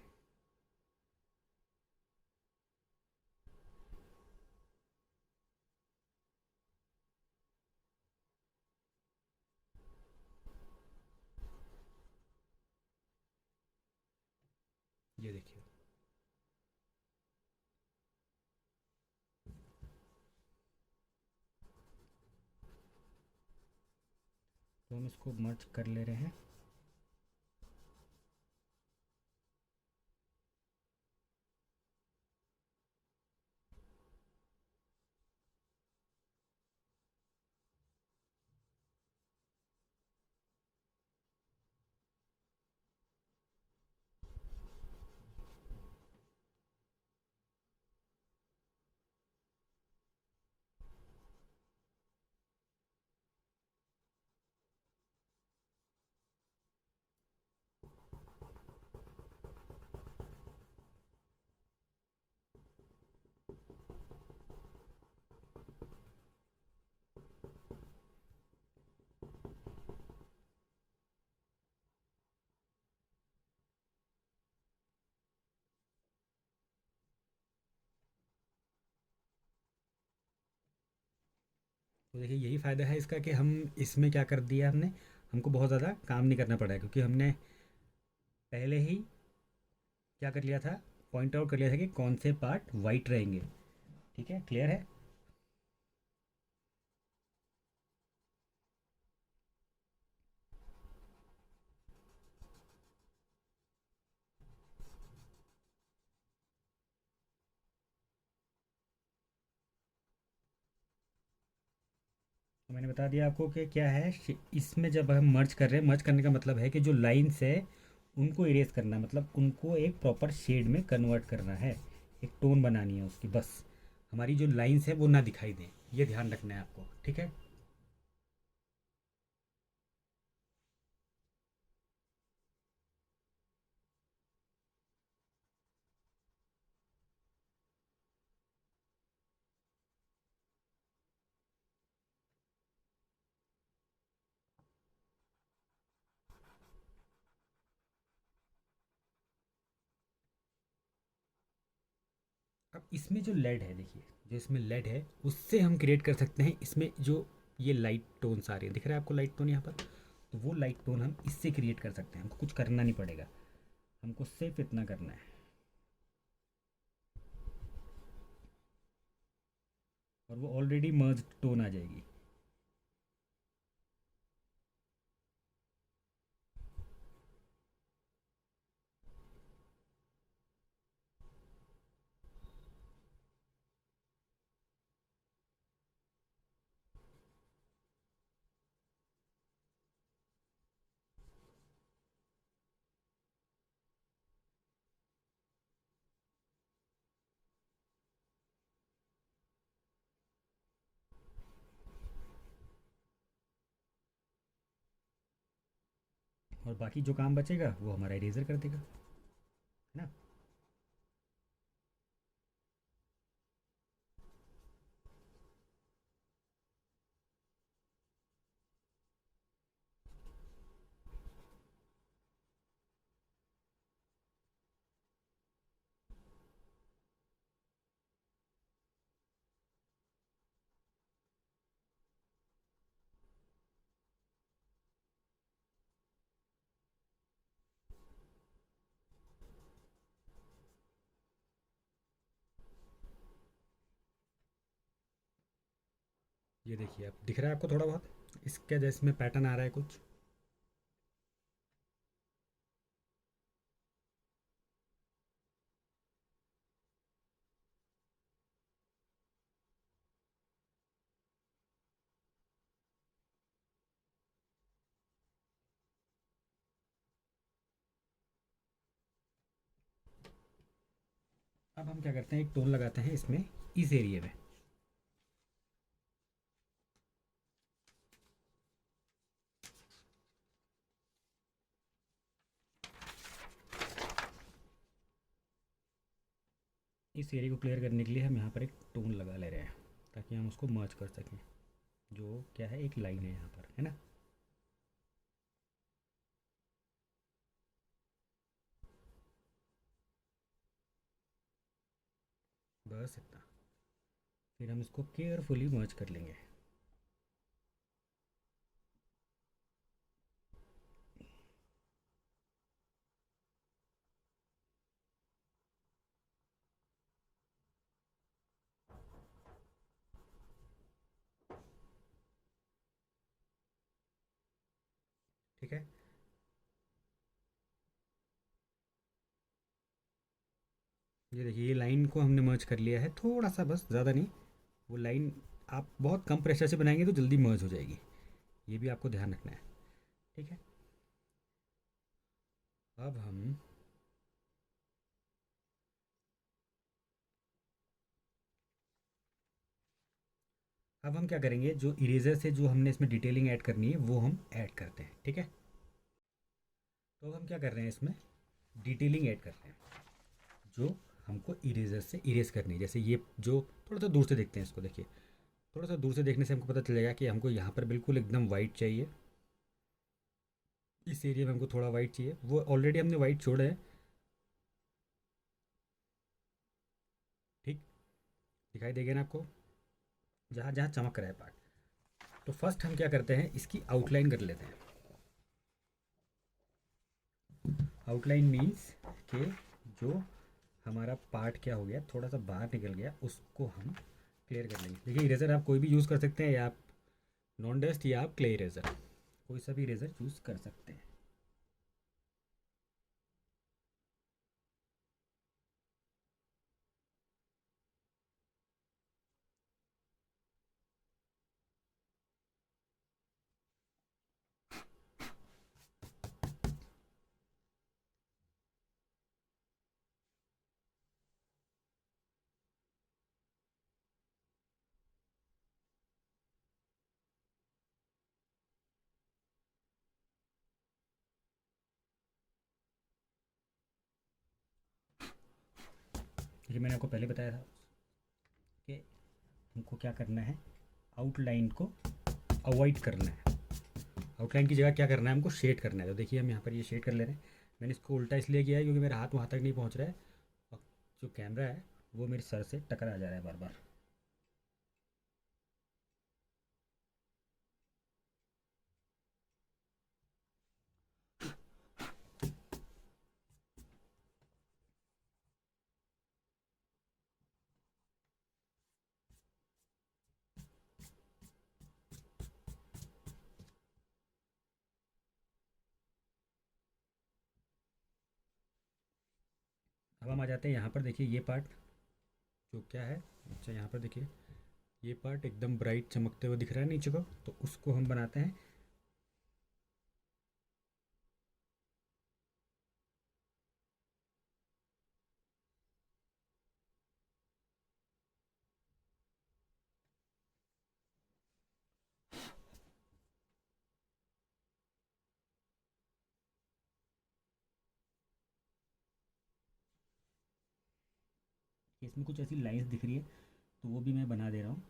A: ये देखिए, तो हम इसको मर्ज कर ले रहे हैं। तो देखिए यही फ़ायदा है इसका कि हम इसमें क्या कर दिया हमने, हमको बहुत ज़्यादा काम नहीं करना पड़ा है, क्योंकि हमने पहले ही क्या कर लिया था, पॉइंट आउट कर लिया था कि कौन से पार्ट वाइट रहेंगे। ठीक है, क्लियर है। तो मैंने बता दिया आपको कि क्या है इसमें जब हम मर्ज कर रहे हैं, मर्ज करने का मतलब है कि जो लाइंस है उनको इरेज करना, मतलब उनको एक प्रॉपर शेड में कन्वर्ट करना है, एक टोन बनानी है उसकी, बस हमारी जो लाइंस है वो ना दिखाई दें, ये ध्यान रखना है आपको, ठीक है। इसमें जो लेड है, देखिए जो इसमें लेड है उससे हम क्रिएट कर सकते हैं। इसमें जो ये लाइट टोन्स आ रही है, दिख रहा है आपको लाइट टोन यहाँ पर, तो वो लाइट टोन हम इससे क्रिएट कर सकते हैं। हमको कुछ करना नहीं पड़ेगा, हमको सिर्फ इतना करना है और वो ऑलरेडी मर्ज टोन आ जाएगी। और बाकी जो काम बचेगा वो हमारा इरेजर कर देगा, है ना। ये देखिए आप, दिख रहा है आपको थोड़ा बहुत इसके जैसे में पैटर्न आ रहा है कुछ। अब हम क्या करते हैं, एक टोन लगाते हैं इसमें, इस एरिया में। इस एरिया को क्लियर करने के लिए हम यहाँ पर एक टोन लगा ले रहे हैं ताकि हम उसको मर्ज कर सकें। जो क्या है, एक लाइन है यहाँ पर, है ना। बस इतना। फिर हम इसको केयरफुली मर्ज कर लेंगे। ठीक है। ये देखिए, ये लाइन को हमने मर्ज कर लिया है थोड़ा सा, बस ज़्यादा नहीं। वो लाइन आप बहुत कम प्रेशर से बनाएंगे तो जल्दी मर्ज हो जाएगी, ये भी आपको ध्यान रखना है। ठीक है। अब हम क्या करेंगे, जो इरेजर से जो हमने इसमें डिटेलिंग ऐड करनी है वो हम ऐड करते हैं। ठीक है। तो अब हम क्या कर रहे हैं, इसमें डिटेलिंग ऐड करते हैं जो हमको इरेजर से इरेज करनी है। जैसे ये जो थोड़ा सा दूर से देखते हैं इसको, देखिए थोड़ा सा दूर से देखने से हमको पता चलेगा कि हमको यहाँ पर बिल्कुल एकदम वाइट चाहिए। इस एरिया में हमको थोड़ा वाइट चाहिए, वो ऑलरेडी हमने वाइट छोड़ा है। ठीक, दिखाई देगा ना आपको, जहाँ जहाँ चमक रहा है पार्ट। तो फर्स्ट हम क्या करते हैं, इसकी आउटलाइन कर लेते हैं। आउटलाइन मीन्स कि जो हमारा पार्ट क्या हो गया, थोड़ा सा बाहर निकल गया, उसको हम क्लियर कर लेंगे। देखिए इरेज़र आप कोई भी यूज़ कर सकते हैं, या आप नॉन डस्ट या आप क्ले इरेज़र, कोई सा भी इरेज़र चूज़ कर सकते हैं। ये मैंने आपको पहले बताया था कि हमको क्या करना है, आउटलाइन को अवॉइड करना है। आउटलाइन की जगह क्या करना है, हमको शेड करना है। तो देखिए हम यहाँ पर ये शेड कर ले रहे हैं। मैंने इसको उल्टा इसलिए किया है क्योंकि मेरा हाथ वहाँ तक नहीं पहुँच रहा है, और जो कैमरा है वो मेरे सर से टकरा जा रहा है बार बार। अब हम आ जाते हैं यहाँ पर, देखिए ये पार्ट जो क्या है। अच्छा यहाँ पर देखिए, ये पार्ट एकदम ब्राइट चमकते हुए दिख रहा है नीचे को, तो उसको हम बनाते हैं। इसमें कुछ ऐसी लाइंस दिख रही है, तो वो भी मैं बना दे रहा हूँ।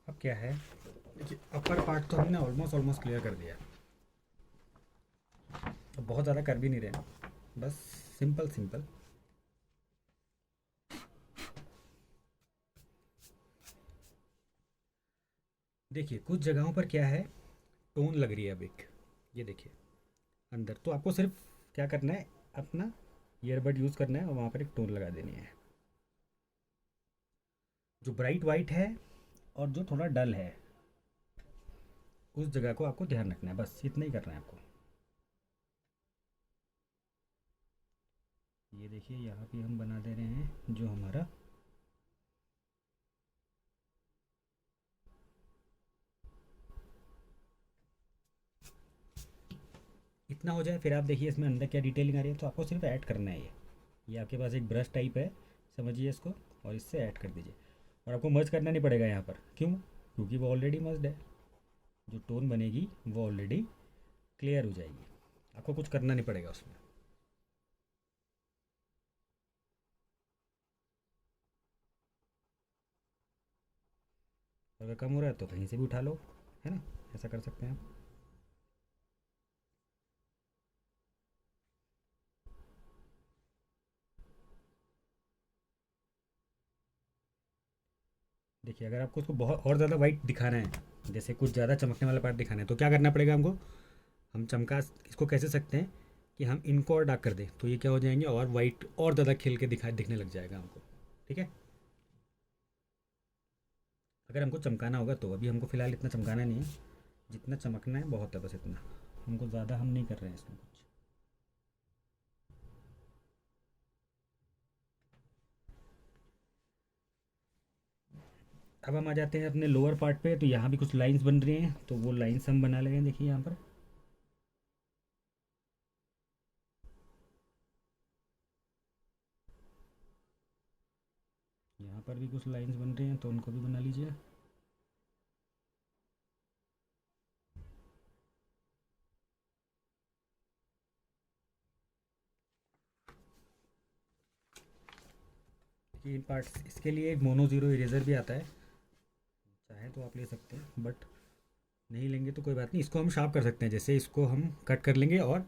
A: अब क्या है, देखिए अपर पार्ट तो हमने ऑलमोस्ट ऑलमोस्ट क्लियर कर दिया। अब बहुत ज़्यादा कर भी नहीं रहे हैं, बस सिंपल सिंपल। देखिए कुछ जगहों पर क्या है, टोन लग रही है अब एक, ये देखिए अंदर। तो आपको सिर्फ क्या करना है, अपना ईयरबड यूज़ करना है और वहाँ पर एक टोन लगा देनी है, जो ब्राइट वाइट है और जो थोड़ा डल है, उस जगह को आपको ध्यान रखना है, बस इतना ही करना है आपको। ये देखिए यहाँ पे हम बना दे रहे हैं जो हमारा, इतना हो जाए फिर आप देखिए इसमें अंदर क्या डिटेलिंग आ रही है, तो आपको सिर्फ ऐड करना है ये आपके पास एक ब्रश टाइप है, समझिए इसको, और इससे ऐड कर दीजिए। और आपको मर्ज करना नहीं पड़ेगा यहाँ पर, क्यों? क्योंकि वो ऑलरेडी मर्ज्ड है। जो टोन बनेगी वो ऑलरेडी क्लियर हो जाएगी, आपको कुछ करना नहीं पड़ेगा उसमें। अगर कम हो रहा है तो कहीं से भी उठा लो, है ना, ऐसा कर सकते हैं आप। देखिए अगर आपको उसको बहुत और ज़्यादा वाइट दिखाना है, जैसे कुछ ज़्यादा चमकने वाला पार्ट दिखाना है, तो क्या करना पड़ेगा हमको, हम चमका इसको कैसे सकते हैं कि हम इनको और डार्क कर दें, तो ये क्या हो जाएंगे, और वाइट और ज़्यादा खिल के दिखने लग जाएगा हमको। ठीक है, अगर हमको चमकाना होगा तो, अभी हमको फ़िलहाल इतना चमकाना नहीं है, जितना चमकना है बहुत है, बस इतना। हमको ज़्यादा हम नहीं कर रहे हैं इसमें कुछ। अब हम आ जाते हैं अपने लोअर पार्ट पे, तो यहाँ भी कुछ लाइंस बन रही हैं, तो वो लाइंस हम बना लेंगे। देखिए यहाँ पर, यहाँ पर भी कुछ लाइंस बन रही हैं, तो उनको भी बना लीजिए। देखिए इन पार्ट्स, इसके लिए एक मोनो ज़ीरो इरेज़र भी आता है, चाहे तो आप ले सकते हैं, बट नहीं लेंगे तो कोई बात नहीं। इसको हम शार्प कर सकते हैं, जैसे इसको हम कट कर लेंगे और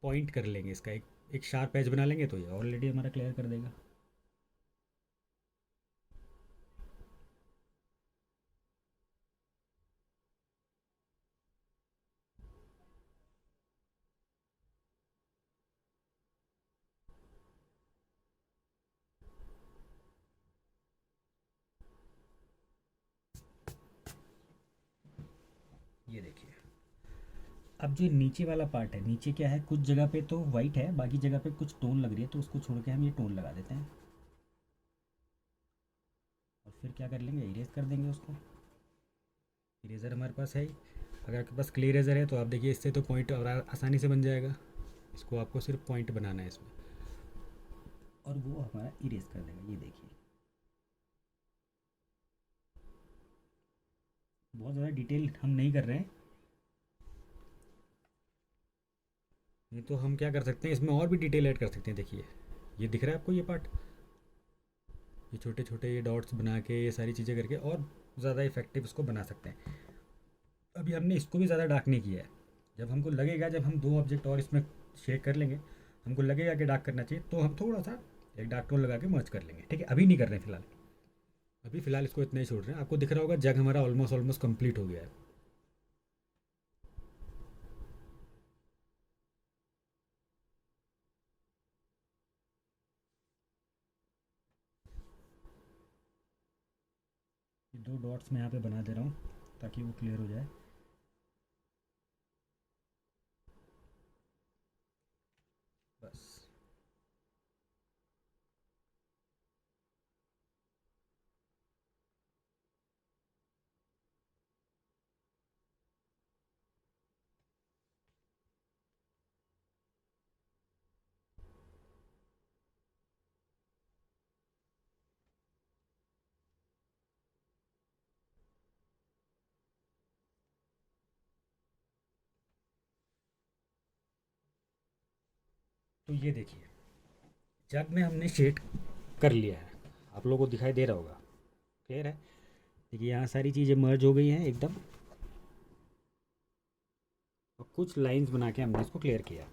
A: पॉइंट कर लेंगे, इसका एक एक शार्प एज बना लेंगे, तो ये ऑलरेडी हमारा क्लियर कर देगा। ये देखिए, अब जो नीचे वाला पार्ट है, नीचे क्या है, कुछ जगह पे तो वाइट है, बाकी जगह पे कुछ टोन लग रही है, तो उसको छोड़ के हम ये टोन लगा देते हैं और फिर क्या कर लेंगे, इरेज कर देंगे उसको। इरेज़र हमारे पास है ही। अगर आपके पास क्ले इरेज़र है तो आप देखिए, इससे तो पॉइंट और आसानी से बन जाएगा। इसको आपको सिर्फ पॉइंट बनाना है इसमें, और वो हमारा इरेज कर देगा। ये देखिए, बहुत ज़्यादा डिटेल हम नहीं कर रहे हैं। नहीं तो हम क्या कर सकते हैं, इसमें और भी डिटेल ऐड कर सकते हैं। देखिए, ये दिख रहा है आपको, ये पार्ट, ये छोटे छोटे ये डॉट्स बना के, ये सारी चीज़ें करके और ज़्यादा इफेक्टिव इसको बना सकते हैं। अभी हमने इसको भी ज़्यादा डार्क नहीं किया है। जब हमको लगेगा, जब हम दो ऑब्जेक्ट और इसमें शेड कर लेंगे, हमको लगेगा कि डार्क करना चाहिए, तो हम थोड़ा सा एक डार्क टोन लगा के मर्ज कर लेंगे। ठीक है, अभी नहीं कर रहे हैं फिलहाल। अभी फ़िलहाल इसको इतना ही छोड़ रहे हैं। आपको दिख रहा होगा जग हमारा ऑलमोस्ट ऑलमोस्ट कंप्लीट हो गया है। ये दो डॉट्स मैं यहाँ पे बना दे रहा हूँ ताकि वो क्लियर हो जाए। बस। तो ये देखिए, जग में हमने शेड कर लिया है, आप लोगों को दिखाई दे रहा होगा, क्लियर है। देखिए, यहाँ सारी चीज़ें मर्ज हो गई हैं एकदम, और कुछ लाइंस बना के हमने इसको क्लियर किया।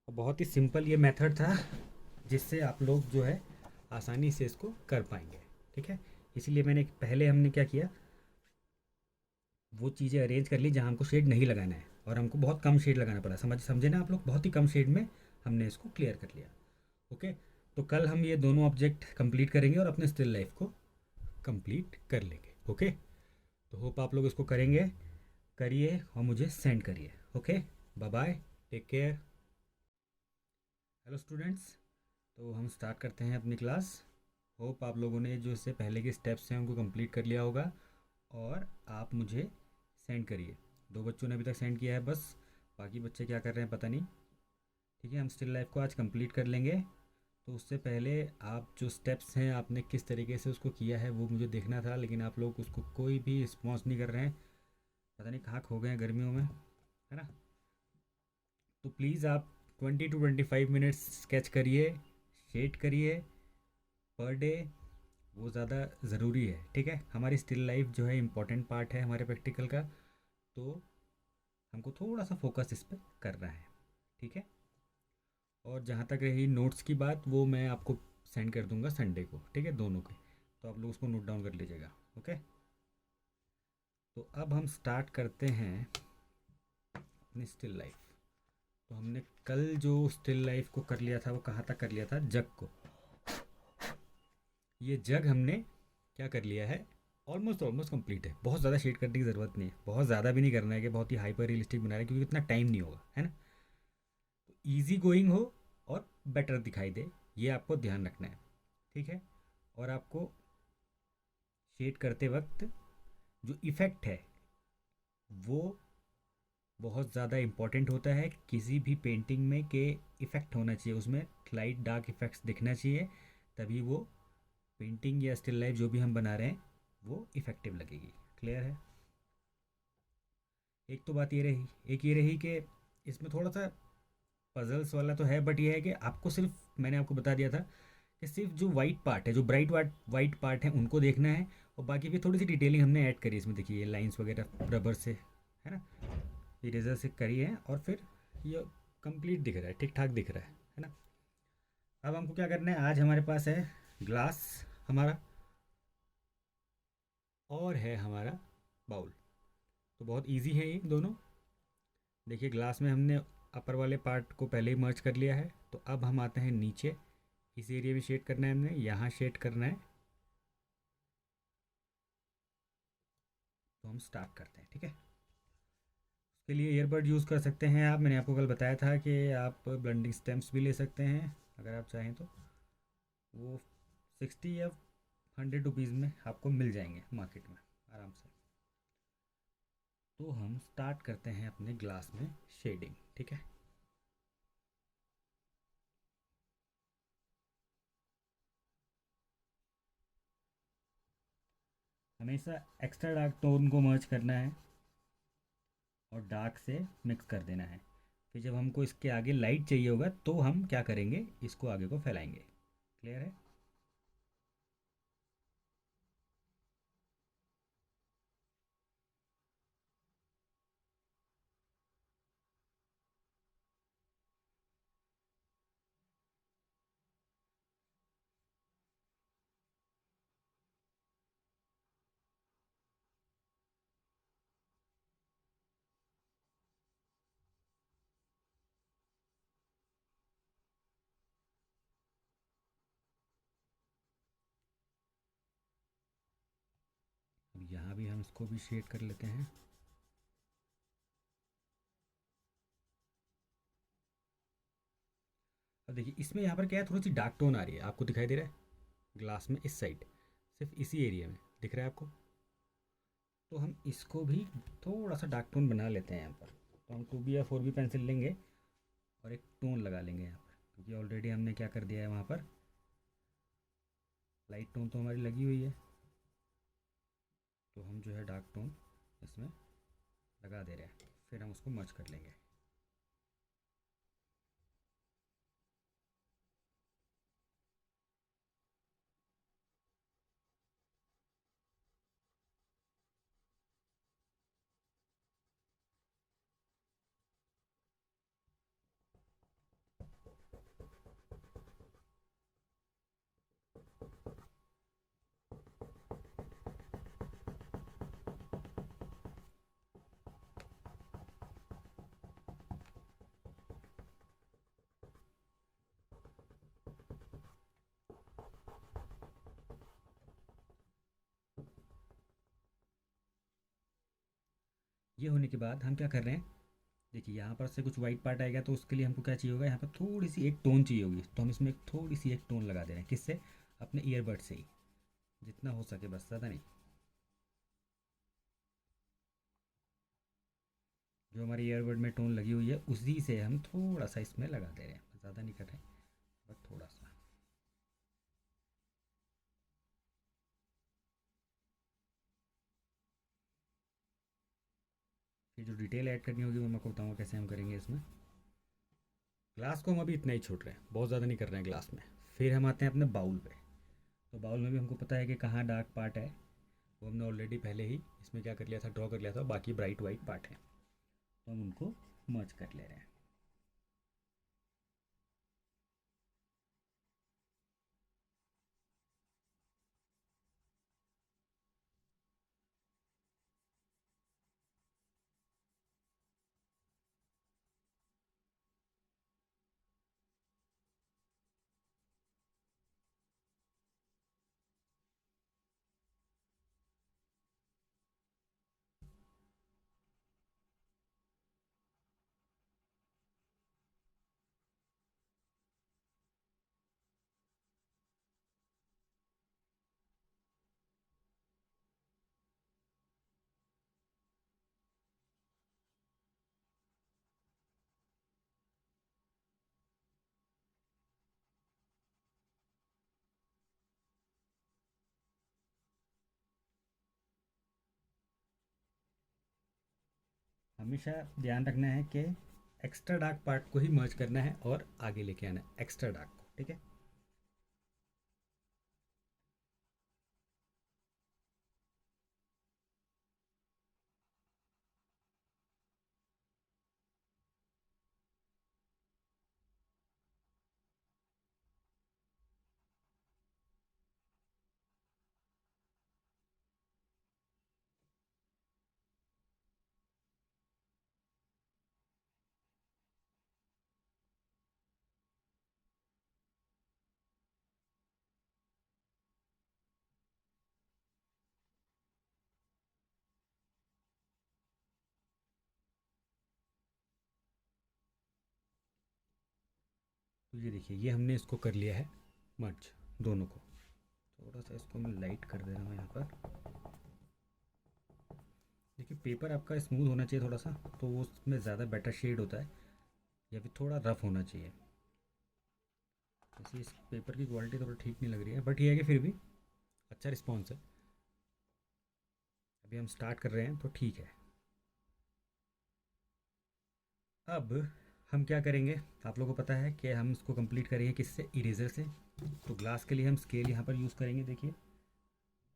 A: और बहुत ही सिंपल ये मेथड था, जिससे आप लोग जो है आसानी से इसको कर पाएंगे। ठीक है, इसीलिए मैंने पहले हमने क्या किया, वो चीज़ें अरेंज कर ली जहाँ हमको शेड नहीं लगाना है, और हमको बहुत कम शेड लगाना पड़ा। समझे ना आप लोग, बहुत ही कम शेड में हमने इसको क्लियर कर लिया। ओके, तो कल हम ये दोनों ऑब्जेक्ट कंप्लीट करेंगे और अपने स्टिल लाइफ को कंप्लीट कर लेंगे। ओके, तो होप आप लोग इसको करेंगे, करिए और मुझे सेंड करिए। Okay, bye bye, take care. Hello students, तो हम स्टार्ट करते हैं अपनी क्लास। होप आप लोगों ने जो इससे पहले के स्टेप्स हैं उनको कंप्लीट कर लिया होगा, और आप मुझे सेंड करिए। दो बच्चों ने अभी तक सेंड किया है बस, बाकी बच्चे क्या कर रहे हैं पता नहीं। ठीक है, हम स्टिल लाइफ को आज कंप्लीट कर लेंगे। तो उससे पहले आप जो स्टेप्स हैं, आपने किस तरीके से उसको किया है वो मुझे देखना था, लेकिन आप लोग उसको कोई भी रिस्पॉन्स नहीं कर रहे हैं। पता नहीं कहाँ खो गए हैं गर्मियों में, है ना। तो प्लीज़ आप 20 to 25 मिनट्स स्केच करिए, शेड करिए पर डे, वो ज़्यादा ज़रूरी है। ठीक है, हमारी स्टिल लाइफ जो है इम्पॉर्टेंट पार्ट है हमारे प्रैक्टिकल का, तो हमको थोड़ा सा फोकस इस पर करना है। ठीक है, और जहाँ तक रही नोट्स की बात, वो मैं आपको सेंड कर दूंगा संडे को। ठीक है, दोनों के, तो आप लोग उसको नोट डाउन कर लीजिएगा। ओके, तो अब हम स्टार्ट करते हैं अपनी स्टिल लाइफ। तो हमने कल जो स्टिल लाइफ को कर लिया था, वो कहाँ तक कर लिया था, जग को। ये जग हमने क्या कर लिया है, ऑलमोस्ट ऑलमोस्ट कंप्लीट है। बहुत ज़्यादा शेड करने की ज़रूरत नहीं है, बहुत ज़्यादा भी नहीं करना है कि बहुत ही हाइपर रियलिस्टिक बना रहे हैं, क्योंकि इतना टाइम नहीं होगा, है ना। तो ईजी गोइंग हो और बेटर दिखाई दे, ये आपको ध्यान रखना है। ठीक है, और आपको शेड करते वक्त जो इफ़ेक्ट है वो बहुत ज़्यादा इम्पॉर्टेंट होता है किसी भी पेंटिंग में, के इफ़ेक्ट होना चाहिए उसमें, लाइट डार्क इफ़ेक्ट्स दिखना चाहिए, तभी वो पेंटिंग या स्टिल लाइफ जो भी हम बना रहे हैं वो इफ़ेक्टिव लगेगी। क्लियर है। एक तो बात ये रही, एक ये रही कि इसमें थोड़ा सा पजल्स वाला तो है, बट ये है कि आपको सिर्फ, मैंने आपको बता दिया था कि सिर्फ जो वाइट पार्ट है, जो ब्राइट वाइट पार्ट है, उनको देखना है। और बाकी भी थोड़ी सी डिटेलिंग हमने ऐड करी इसमें, देखिए ये लाइंस वगैरह रबर से, है ना, इरेजर से करी है, और फिर ये कंप्लीट दिख रहा है, ठीक ठाक दिख रहा है ना। अब हमको क्या करना है, आज हमारे पास है ग्लास हमारा, और है हमारा बाउल। तो बहुत इजी है ये दोनों। देखिए, ग्लास में हमने अपर वाले पार्ट को पहले ही मर्ज कर लिया है, तो अब हम आते हैं नीचे। इस एरिया में शेड करना है हमने, यहाँ शेड करना है। तो हम स्टार्ट करते हैं, ठीक है। उसके लिए ईयरबड यूज़ कर सकते हैं आप। मैंने आपको कल बताया था कि आप ब्लेंडिंग स्टेम्स भी ले सकते हैं अगर आप चाहें तो। वो 60 या 100 रुपीज़ में आपको मिल जाएंगे मार्केट में आराम से। तो हम स्टार्ट करते हैं अपने ग्लास में शेडिंग, ठीक है। हमेशा एक्स्ट्रा डार्क टोन को मर्ज करना है और डार्क से मिक्स कर देना है। फिर जब हमको इसके आगे लाइट चाहिए होगा तो हम क्या करेंगे, इसको आगे को फैलाएंगे। क्लियर है। अब यहाँ भी हम इसको भी शेड कर लेते हैं। अब देखिए इसमें यहाँ पर क्या है, थोड़ी सी डार्क टोन आ रही है, आपको दिखाई दे रहा है ग्लास में इस साइड, सिर्फ इसी एरिया में दिख रहा है आपको। तो हम इसको भी थोड़ा सा डार्क टोन बना लेते हैं यहाँ पर। तो हम 2B या 4B पेंसिल लेंगे और एक टोन लगा लेंगे यहाँ पर, क्योंकि ऑलरेडी हमने क्या कर दिया है वहाँ पर, लाइट टोन तो हमारी लगी हुई है। तो हम जो है डार्क टोन इसमें लगा दे रहे हैं, फिर हम उसको मर्ज कर लेंगे। ये होने के बाद हम क्या कर रहे हैं, देखिए यहाँ पर से कुछ वाइट पार्ट आएगा, तो उसके लिए हमको क्या चाहिए होगा, यहाँ पर थोड़ी सी एक टोन चाहिए होगी। तो हम इसमें थोड़ी सी एक टोन लगा दे रहे हैं, किससे, अपने ईयरबड से ही, जितना हो सके बस, ज़्यादा नहीं। जो हमारी ईयरबड में टोन लगी हुई है उसी से हम थोड़ा सा इसमें लगा दे रहे हैं, ज़्यादा नहीं कर रहे हैं, बस थोड़ा सा। फिर जो डिटेल ऐड करनी होगी वो मैं आपको बताऊँगा कैसे हम करेंगे इसमें। ग्लास को हम अभी इतना ही छोड़ रहे हैं, बहुत ज़्यादा नहीं कर रहे हैं ग्लास में। फिर हम आते हैं अपने बाउल पे। तो बाउल में भी हमको पता है कि कहाँ डार्क पार्ट है, वो हमने ऑलरेडी पहले ही इसमें क्या कर लिया था, ड्रॉ कर लिया था। बाकी ब्राइट वाइट पार्ट है, तो हम उनको मर्ज कर ले रहे हैं। हमेशा ध्यान रखना है कि एक्स्ट्रा डार्क पार्ट को ही मर्ज करना है और आगे लेके आना है एक्स्ट्रा डार्क को, ठीक है। तो ये देखिए, ये हमने इसको कर लिया है मर्ज, दोनों को। थोड़ा सा इसको मैं लाइट कर दे रहा हूँ यहाँ पर। देखिए पेपर आपका स्मूथ होना चाहिए थोड़ा सा, तो वो उसमें ज़्यादा बेटर शेड होता है, या फिर थोड़ा रफ़ होना चाहिए। वैसे इस पेपर की क्वालिटी थोड़ा ठीक नहीं लग रही है, बट ये है कि फिर भी अच्छा रिस्पॉन्स है। अभी हम स्टार्ट कर रहे हैं तो ठीक है। अब हम क्या करेंगे, आप लोगों को पता है कि हम इसको कंप्लीट करेंगे किससे, इरेज़र से। तो ग्लास के लिए हम स्केल यहाँ पर यूज़ करेंगे, देखिए।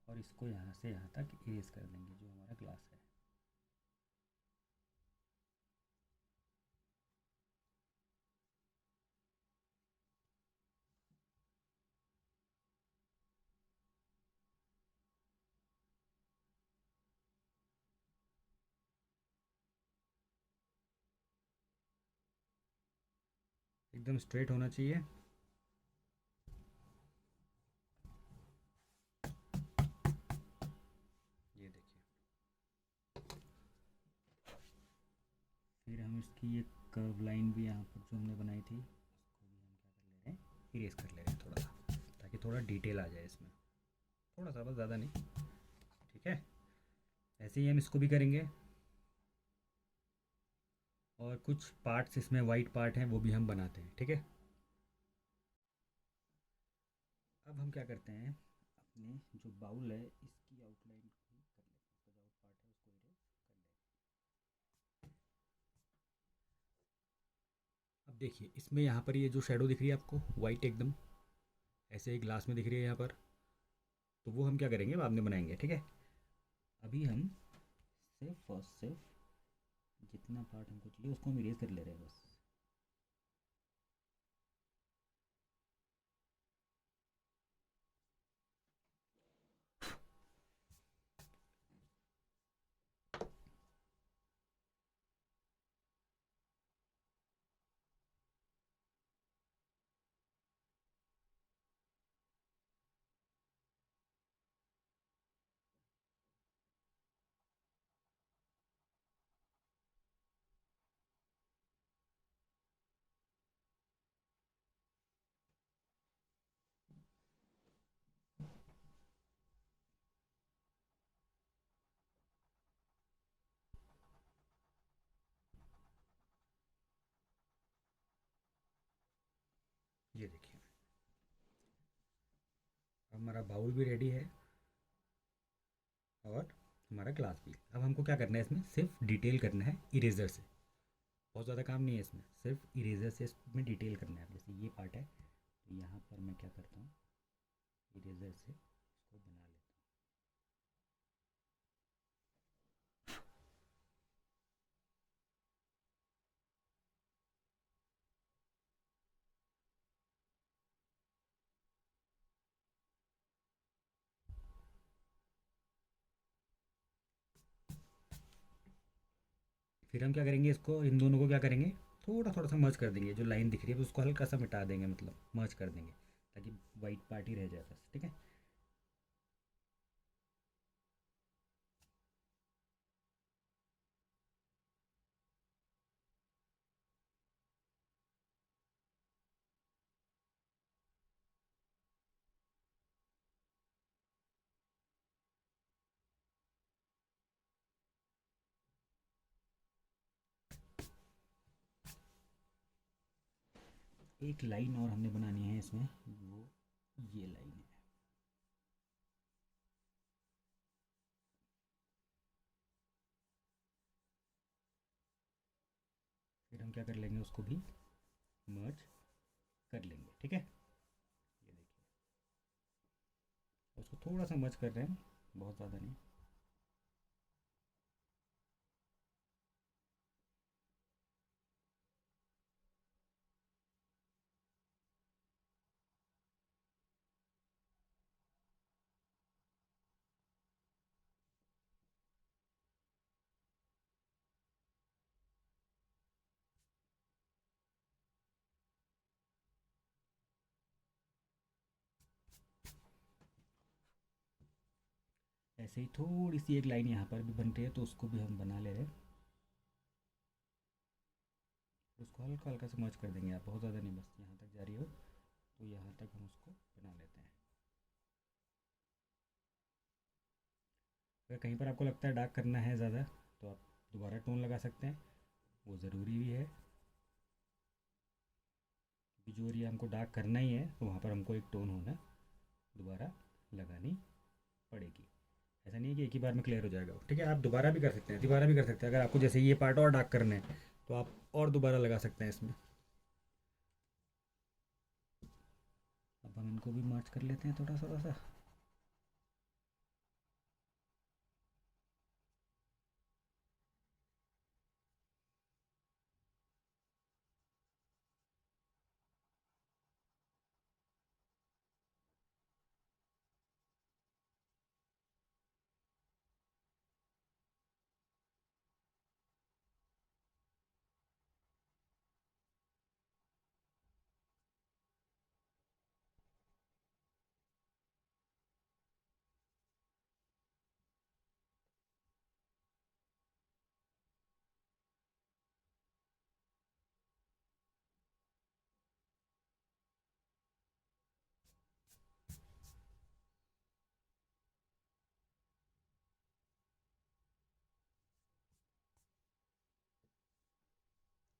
A: और इसको यहाँ से यहाँ तक इरेज कर देंगे जो हमारा ग्लास है। एकदम स्ट्रेट होना चाहिए। ये देखिए। फिर हम इसकी एक कर्व लाइन भी यहाँ पर जो हमने बनाई थी, उसको भी हम क्या कर ले रहे हैं, इरेज कर ले रहे हैं थोड़ा सा, ताकि थोड़ा डिटेल आ जाए इसमें। थोड़ा सा, बस ज़्यादा नहीं। ठीक है, ऐसे ही हम इसको भी करेंगे। और कुछ पार्ट्स इसमें वाइट पार्ट हैं, वो भी हम बनाते हैं, ठीक है। अब हम क्या करते हैं, अपने जो बाउल है इसकी आउटलाइन भी कर लेते हैं, इसका जो आउट पार्ट है उसको इरेज कर लेते हैं। अब देखिए इसमें यहाँ पर ये जो शेडो दिख रही है आपको, वाइट एकदम ऐसे ही ग्लास में दिख रही है यहाँ पर, तो वो हम क्या करेंगे, बाद में बनाएंगे, ठीक है। अभी हम सिर्फ जितना पार्ट हमको चाहिए उसको हम इरेज कर ले रहे हैं बस। ये देखिए, हमारा बाउल भी रेडी है और हमारा ग्लास भी। अब हमको क्या करना है, इसमें सिर्फ डिटेल करना है इरेज़र से। बहुत ज़्यादा काम नहीं है इसमें, सिर्फ इरेज़र से इसमें डिटेल करना है। जैसे ये पार्ट है, तो यहाँ पर मैं क्या करता हूँ, इरेज़र से इसको बना लेता हूँ। फिर हम क्या करेंगे, इसको, इन दोनों को क्या करेंगे, थोड़ा थोड़ा सा मर्ज कर देंगे। जो लाइन दिख रही है उसको हल्का सा मिटा देंगे, मतलब मर्ज कर देंगे, ताकि वाइट पार्ट ही रह जाए बस, ठीक है। एक लाइन और हमने बनानी है इसमें, वो ये लाइन है। फिर हम क्या कर लेंगे, उसको भी मर्ज कर लेंगे, ठीक है। ये देखिए, उसको थोड़ा सा मर्ज कर रहे हैं, बहुत ज़्यादा नहीं। ऐसे ही थोड़ी सी एक लाइन यहाँ पर भी बन रही है, तो उसको भी हम बना ले रहे हैं। उसको हल्का हल्का से मर्ज कर देंगे आप, बहुत ज़्यादा नहीं, बस यहाँ तक जा रही हो तो यहाँ तक हम उसको बना लेते हैं। अगर कहीं पर आपको लगता है डार्क करना है ज़्यादा तो आप दोबारा टोन लगा सकते हैं, वो ज़रूरी भी है कि जो एरिया हमको डार्क करना ही है तो वहाँ पर हमको एक टोन होना दोबारा लगानी पड़ेगी। ऐसा नहीं है कि एक ही बार में क्लियर हो जाएगा वो। ठीक है, आप दोबारा भी कर सकते हैं, दोबारा भी कर सकते हैं, अगर आपको जैसे ये पार्ट और डार्क करना है तो आप और दोबारा लगा सकते हैं इसमें। अब हम इनको भी मर्ज कर लेते हैं थोड़ा सा थोड़ा सा।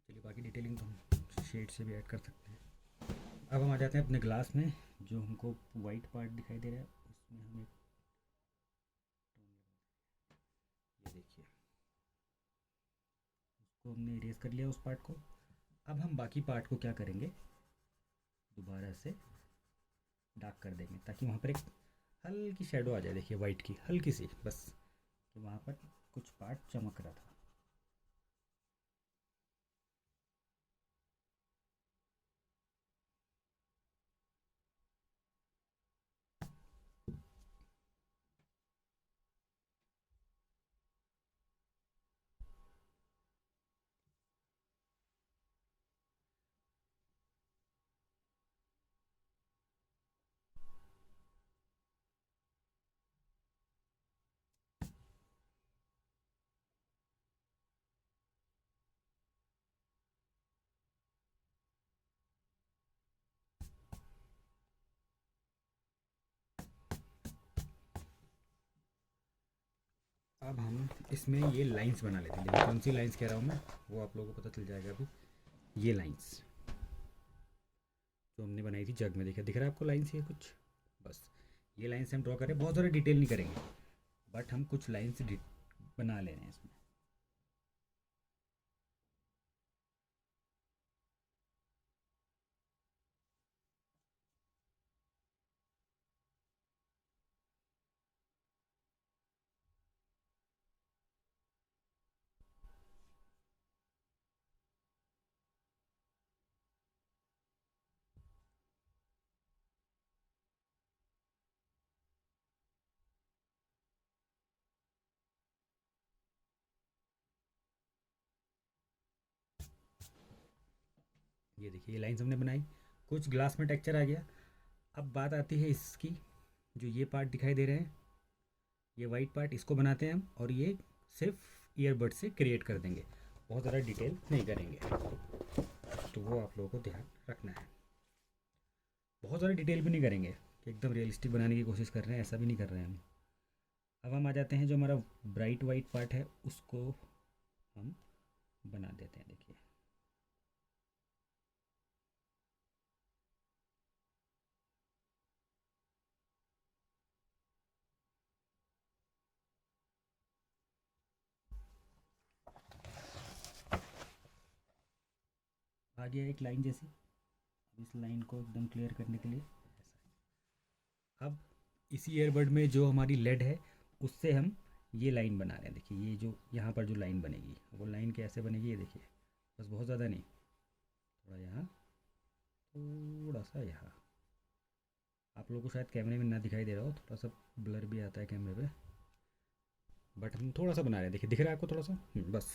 A: चलिए बाकी डिटेलिंग तो हम शेड से भी ऐड कर सकते हैं। अब हम आ जाते हैं अपने ग्लास में, जो हमको वाइट पार्ट दिखाई दे रहा है उसमें हम एक ये देखिए, उसको हमने इरेज कर लिया उस पार्ट को। अब हम बाकी पार्ट को क्या करेंगे, दोबारा से डार्क कर देंगे ताकि वहाँ पर एक हल्की शेडो आ जाए, देखिए वाइट की हल्की सी बस, कि वहाँ पर कुछ पार्ट चमक रहा था। अब हम इसमें ये लाइंस बना लेते हैं, लेकिन कौन सी लाइंस कह रहा हूँ मैं वो आप लोगों को पता चल जाएगा अभी। ये लाइंस जो हमने बनाई थी जग में, देखिए दिख रहा है आपको लाइंस ये कुछ, बस ये लाइंस हम ड्रॉ करें, बहुत ज़्यादा डिटेल नहीं करेंगे, बट हम कुछ लाइंस बना ले रहे हैं इसमें। ये देखिए ये लाइंस हमने बनाई, कुछ ग्लास में टेक्सचर आ गया। अब बात आती है इसकी, जो ये पार्ट दिखाई दे रहे हैं, ये वाइट पार्ट, इसको बनाते हैं हम, और ये सिर्फ ईयरबड से क्रिएट कर देंगे, बहुत ज़्यादा डिटेल नहीं करेंगे, तो वो आप लोगों को ध्यान रखना है। बहुत ज़्यादा डिटेल भी नहीं करेंगे कि एकदम रियलिस्टिक बनाने की कोशिश कर रहे हैं, ऐसा भी नहीं कर रहे हैं हम। अब हम आ जाते हैं जो हमारा ब्राइट वाइट पार्ट है उसको हम बना देते हैं, देखिए। आ गया एक लाइन जैसी, अब इस लाइन को एकदम क्लियर करने के लिए अब इसी ईयरबड में जो हमारी लेड है उससे हम ये लाइन बना रहे हैं, देखिए ये जो यहाँ पर जो लाइन बनेगी वो लाइन कैसे बनेगी ये देखिए, बस बहुत ज़्यादा नहीं, थोड़ा यहाँ, थोड़ा सा यहाँ। आप लोगों को शायद कैमरे में ना दिखाई दे रहा हो, थोड़ा सा ब्लर भी आता है कैमरे पे, बट हम थोड़ा सा बना रहे हैं, देखिए दिख रहा है आपको थोड़ा सा, बस।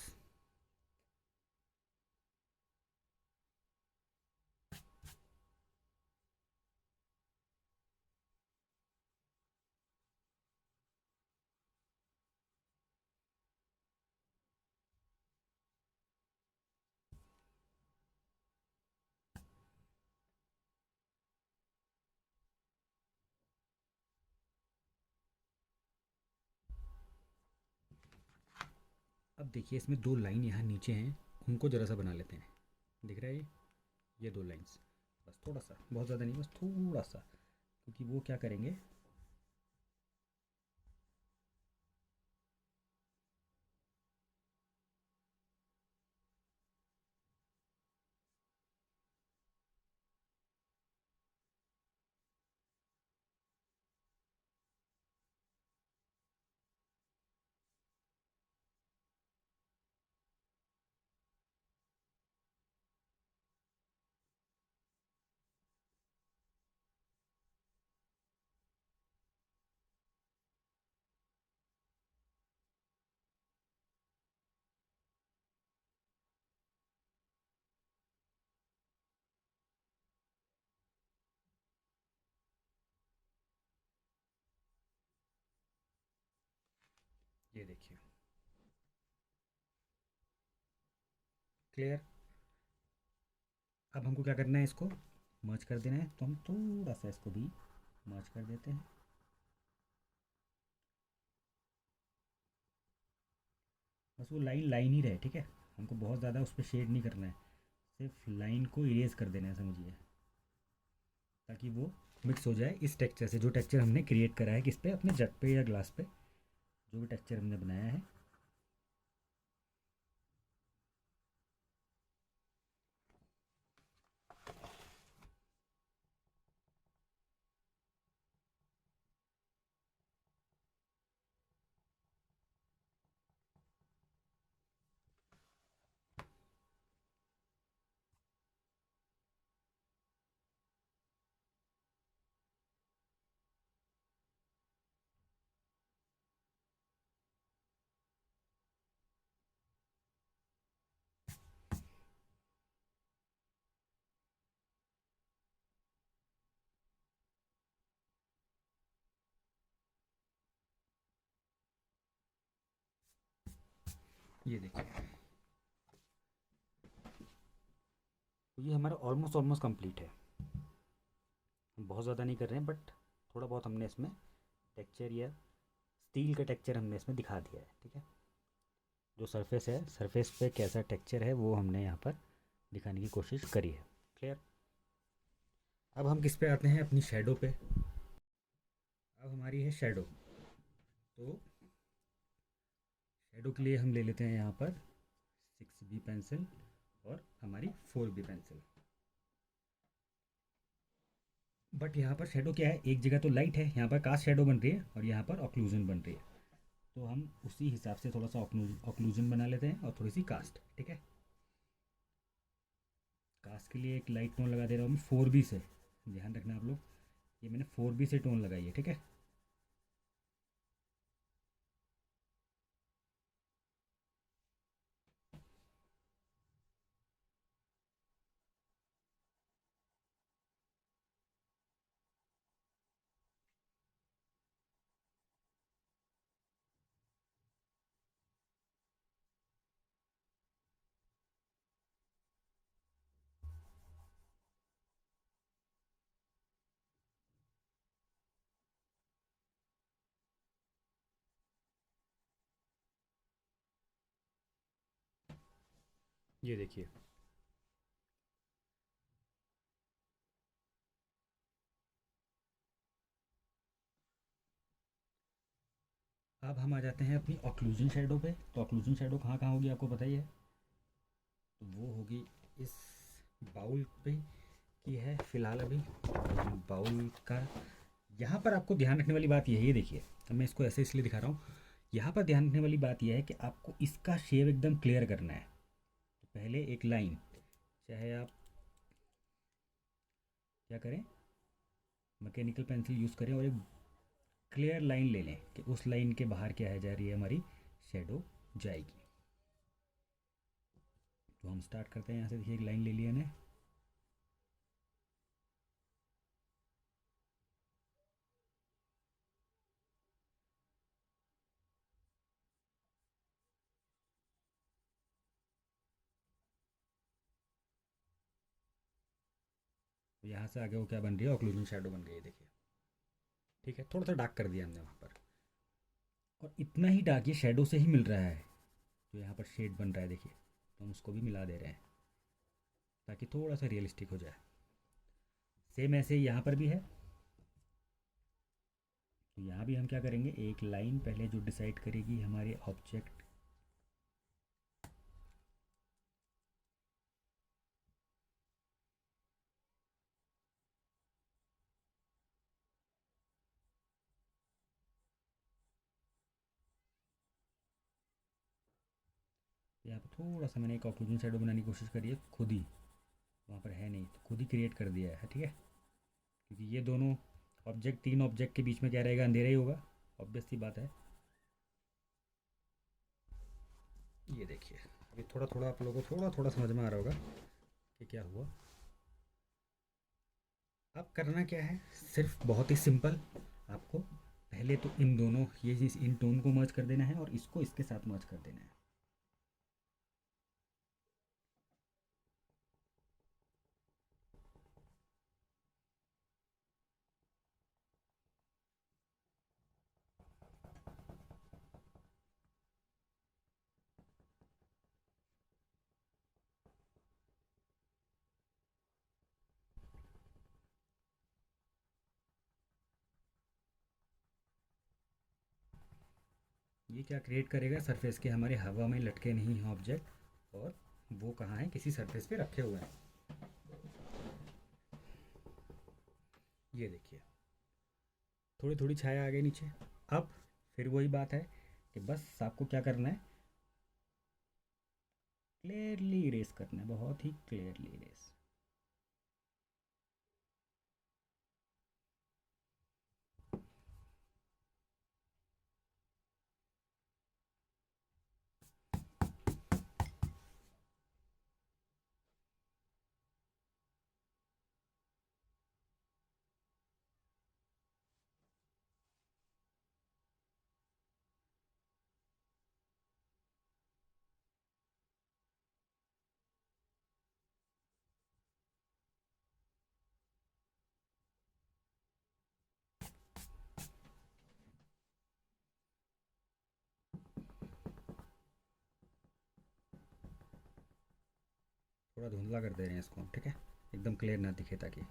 A: अब देखिए इसमें दो लाइन यहाँ नीचे हैं, उनको ज़रा सा बना लेते हैं। दिख रहा है ये दो लाइंस, बस थोड़ा सा, बहुत ज़्यादा नहीं, बस थोड़ा सा, क्योंकि वो क्या करेंगे। ये देखिए, क्लियर। अब हमको क्या करना है, इसको मर्ज कर देना है, तो हम थोड़ा सा इसको भी मर्ज कर देते हैं। बस वो लाइन लाइन ही रहे, ठीक है। हमको बहुत ज़्यादा उस पर शेड नहीं करना है, सिर्फ लाइन को इरेज कर देना है, समझिए, ताकि वो मिक्स हो जाए इस टेक्सचर से, जो टेक्सचर हमने क्रिएट करा है किस पे, अपने जग पे या ग्लास पे, जो भी टेक्सचर हमने बनाया है। ये देखिए, तो ये हमारा ऑलमोस्ट ऑलमोस्ट कंप्लीट है। हम बहुत ज़्यादा नहीं कर रहे हैं, बट थोड़ा बहुत हमने इसमें टेक्सचर या स्टील का टेक्सचर हमने इसमें दिखा दिया है, ठीक है। जो सरफेस है, सरफेस पे कैसा टेक्सचर है वो हमने यहाँ पर दिखाने की कोशिश करी है, क्लियर। अब हम किस पे आते हैं, अपनी शेडो पे। अब हमारी है शेडो, तो शेडो के लिए हम ले लेते हैं यहाँ पर 6B पेंसिल और हमारी 4B पेंसिल। बट यहाँ पर शेडो क्या है, एक जगह तो लाइट है, यहाँ पर कास्ट शेडो बन रही है और यहाँ पर ऑक्लूजन बन रही है, तो हम उसी हिसाब से थोड़ा सा ऑक्लूजन बना लेते हैं और थोड़ी सी कास्ट, ठीक है। कास्ट के लिए एक लाइट टोन लगा दे रहा हूँ मैं 4B से, ध्यान रखना आप लोग, ये मैंने 4B से टोन लगाई है, ठीक है। ये देखिए, अब हम आ जाते हैं अपनी ऑक्लूजन शेडो पे। तो ऑक्लूजन शेडो कहाँ कहाँ होगी आपको पता ही है, तो वो होगी इस बाउल पे की है फ़िलहाल अभी, बाउल का। यहाँ पर आपको ध्यान रखने वाली बात यह है, ये देखिए, अब मैं इसको ऐसे इसलिए दिखा रहा हूँ, यहाँ पर ध्यान रखने वाली बात यह है कि आपको इसका शेप एकदम क्लियर करना है। तो पहले एक लाइन, चाहे आप क्या करें, मैकेनिकल पेंसिल यूज़ करें और एक क्लियर लाइन ले लें कि उस लाइन के बाहर क्या है जा रही है, हमारी शेडो जाएगी। तो हम स्टार्ट करते हैं यहाँ से, देखिए एक लाइन ले लिया ने। तो यहाँ से आगे वो क्या बन रही है, ऑक्लूजन शेडो बन गई है, देखिए, ठीक है। थोड़ा सा डार्क कर दिया हमने वहाँ पर, और इतना ही डार्क ये शेडो से ही मिल रहा है, जो यहाँ पर शेड बन रहा है देखिए, तो हम उसको भी मिला दे रहे हैं ताकि थोड़ा सा रियलिस्टिक हो जाए। सेम ऐसे ही यहाँ पर भी है। तो यहाँ भी हम क्या करेंगे, एक लाइन पहले जो डिसाइड करेगी हमारे ऑब्जेक्ट, यहाँ पर थोड़ा सा मैंने एक ऑक्लूजन शैडो बनाने की कोशिश करी है खुद ही, वहाँ पर है नहीं तो खुद ही क्रिएट कर दिया है, ठीक है। क्योंकि ये दोनों ऑब्जेक्ट, तीन ऑब्जेक्ट के बीच में क्या रहेगा, अंधेरा ही होगा, ऑब्वियस सी बात है। ये देखिए अभी थोड़ा थोड़ा आप लोगों को थोड़ा थोड़ा समझ में आ रहा होगा कि क्या हुआ। अब करना क्या है, सिर्फ बहुत ही सिंपल, आपको पहले तो इन दोनों, ये चीज़, इन टोन को मर्ज कर देना है और इसको इसके साथ मर्ज कर देना है। ये क्या क्रिएट करेगा, सरफेस के हमारे हवा में लटके नहीं हैं ऑब्जेक्ट, और वो कहाँ है, किसी सरफेस पे रखे हुए हैं। ये देखिए थोड़ी थोड़ी छाया आ गई नीचे। अब फिर वही बात है कि बस आपको क्या करना है, क्लियरली इरेज करना है, बहुत ही क्लियरली इरेज। थोड़ा धुंधला कर दे रहे हैं इसको, ठीक है, एकदम क्लियर ना दिखे ताकि।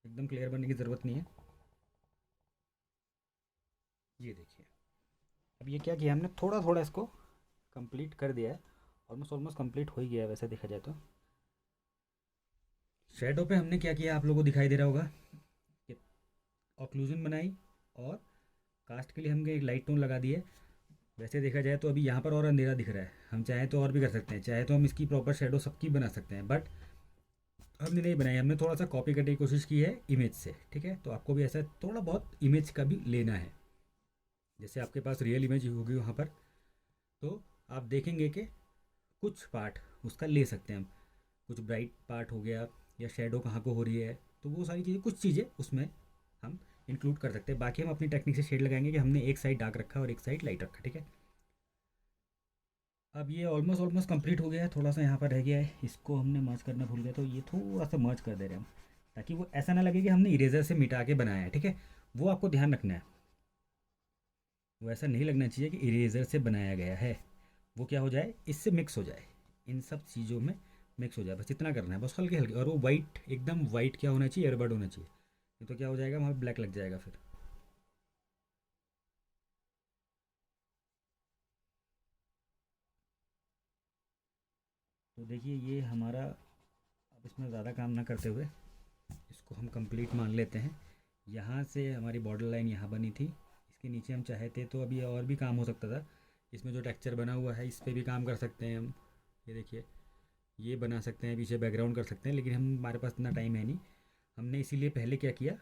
A: एकदम क्लियर बनने की ज़रूरत नहीं है। ये देखिए अब ये क्या किया हमने, थोड़ा थोड़ा इसको कंप्लीट कर दिया है, ऑलमोस्ट ऑलमोस्ट कंप्लीट हो ही गया है वैसे देखा जाए तो। शेडो पे हमने क्या किया, आप लोगों को दिखाई दे रहा होगा कि ऑक्लूजन बनाई, और कास्ट के लिए हमने एक लाइट टोन लगा दी है। वैसे देखा जाए तो अभी यहाँ पर और अंधेरा दिख रहा है, हम चाहें तो और भी कर सकते हैं, चाहे तो हम इसकी प्रॉपर शेडो सबकी बना सकते हैं, बट हमने नहीं बनाई, हमने थोड़ा सा कॉपी करने की कोशिश की है इमेज से, ठीक है। तो आपको भी ऐसा थोड़ा बहुत इमेज का भी लेना है, जैसे आपके पास रियल इमेज होगी वहाँ पर, तो आप देखेंगे कि कुछ पार्ट उसका ले सकते हैं हम, कुछ ब्राइट पार्ट हो गया, या शेडो कहाँ को हो रही है, तो वो सारी चीज़ें, कुछ चीज़ें उसमें हम इंक्लूड कर सकते हैं। बाकी हम अपनी टेक्निक से शेड लगाएंगे कि हमने एक साइड डार्क रखा और एक साइड लाइट रखा, ठीक है। अब ये ऑलमोस्ट ऑलमोस्ट कंप्लीट हो गया है, थोड़ा सा यहाँ पर रह गया है, इसको हमने मर्ज करना भूल गया, तो ये थोड़ा सा मर्ज कर दे रहे हैं हम, ताकि वो ऐसा ना लगे कि हमने इरेजर से मिटा के बनाया है, ठीक है। वो आपको ध्यान रखना है, वो ऐसा नहीं लगना चाहिए कि इरेजर से बनाया गया है। वो क्या हो जाए, इससे मिक्स हो जाए, इन सब चीज़ों में मिक्स हो जाए, बस इतना करना है, बस हल्के हल्के। और वो वाइट, एकदम वाइट क्या होना चाहिए, एयरबड होना चाहिए, नहीं तो क्या हो जाएगा, वहाँ ब्लैक लग जाएगा फिर। तो देखिए ये हमारा, अब इसमें ज़्यादा काम ना करते हुए इसको हम कंप्लीट मान लेते हैं। यहाँ से हमारी बॉर्डर लाइन यहाँ बनी थी, इसके नीचे हम चाहते तो अभी और भी काम हो सकता था। इसमें जो टेक्सचर बना हुआ है इस पर भी काम कर सकते हैं हम, ये देखिए, ये बना सकते हैं, पीछे बैकग्राउंड कर सकते हैं, लेकिन हमारे पास इतना टाइम है नहीं। हमने इसीलिए पहले क्या किया,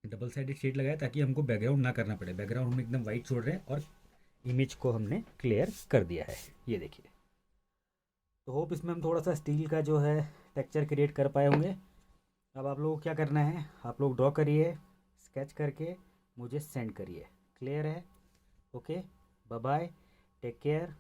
A: डबल साइडेड शेड लगाया ताकि हमको बैकग्राउंड ना करना पड़े। बैकग्राउंड हम एकदम वाइट छोड़ रहे हैं और इमेज को हमने क्लियर कर दिया है, ये देखिए। तो होप इसमें हम थोड़ा सा स्टील का जो है टेक्सचर क्रिएट कर पाए होंगे। अब आप लोगों को क्या करना है, आप लोग ड्रॉ करिए, स्केच करके मुझे सेंड करिए। क्लियर है? Okay, bye bye, take care.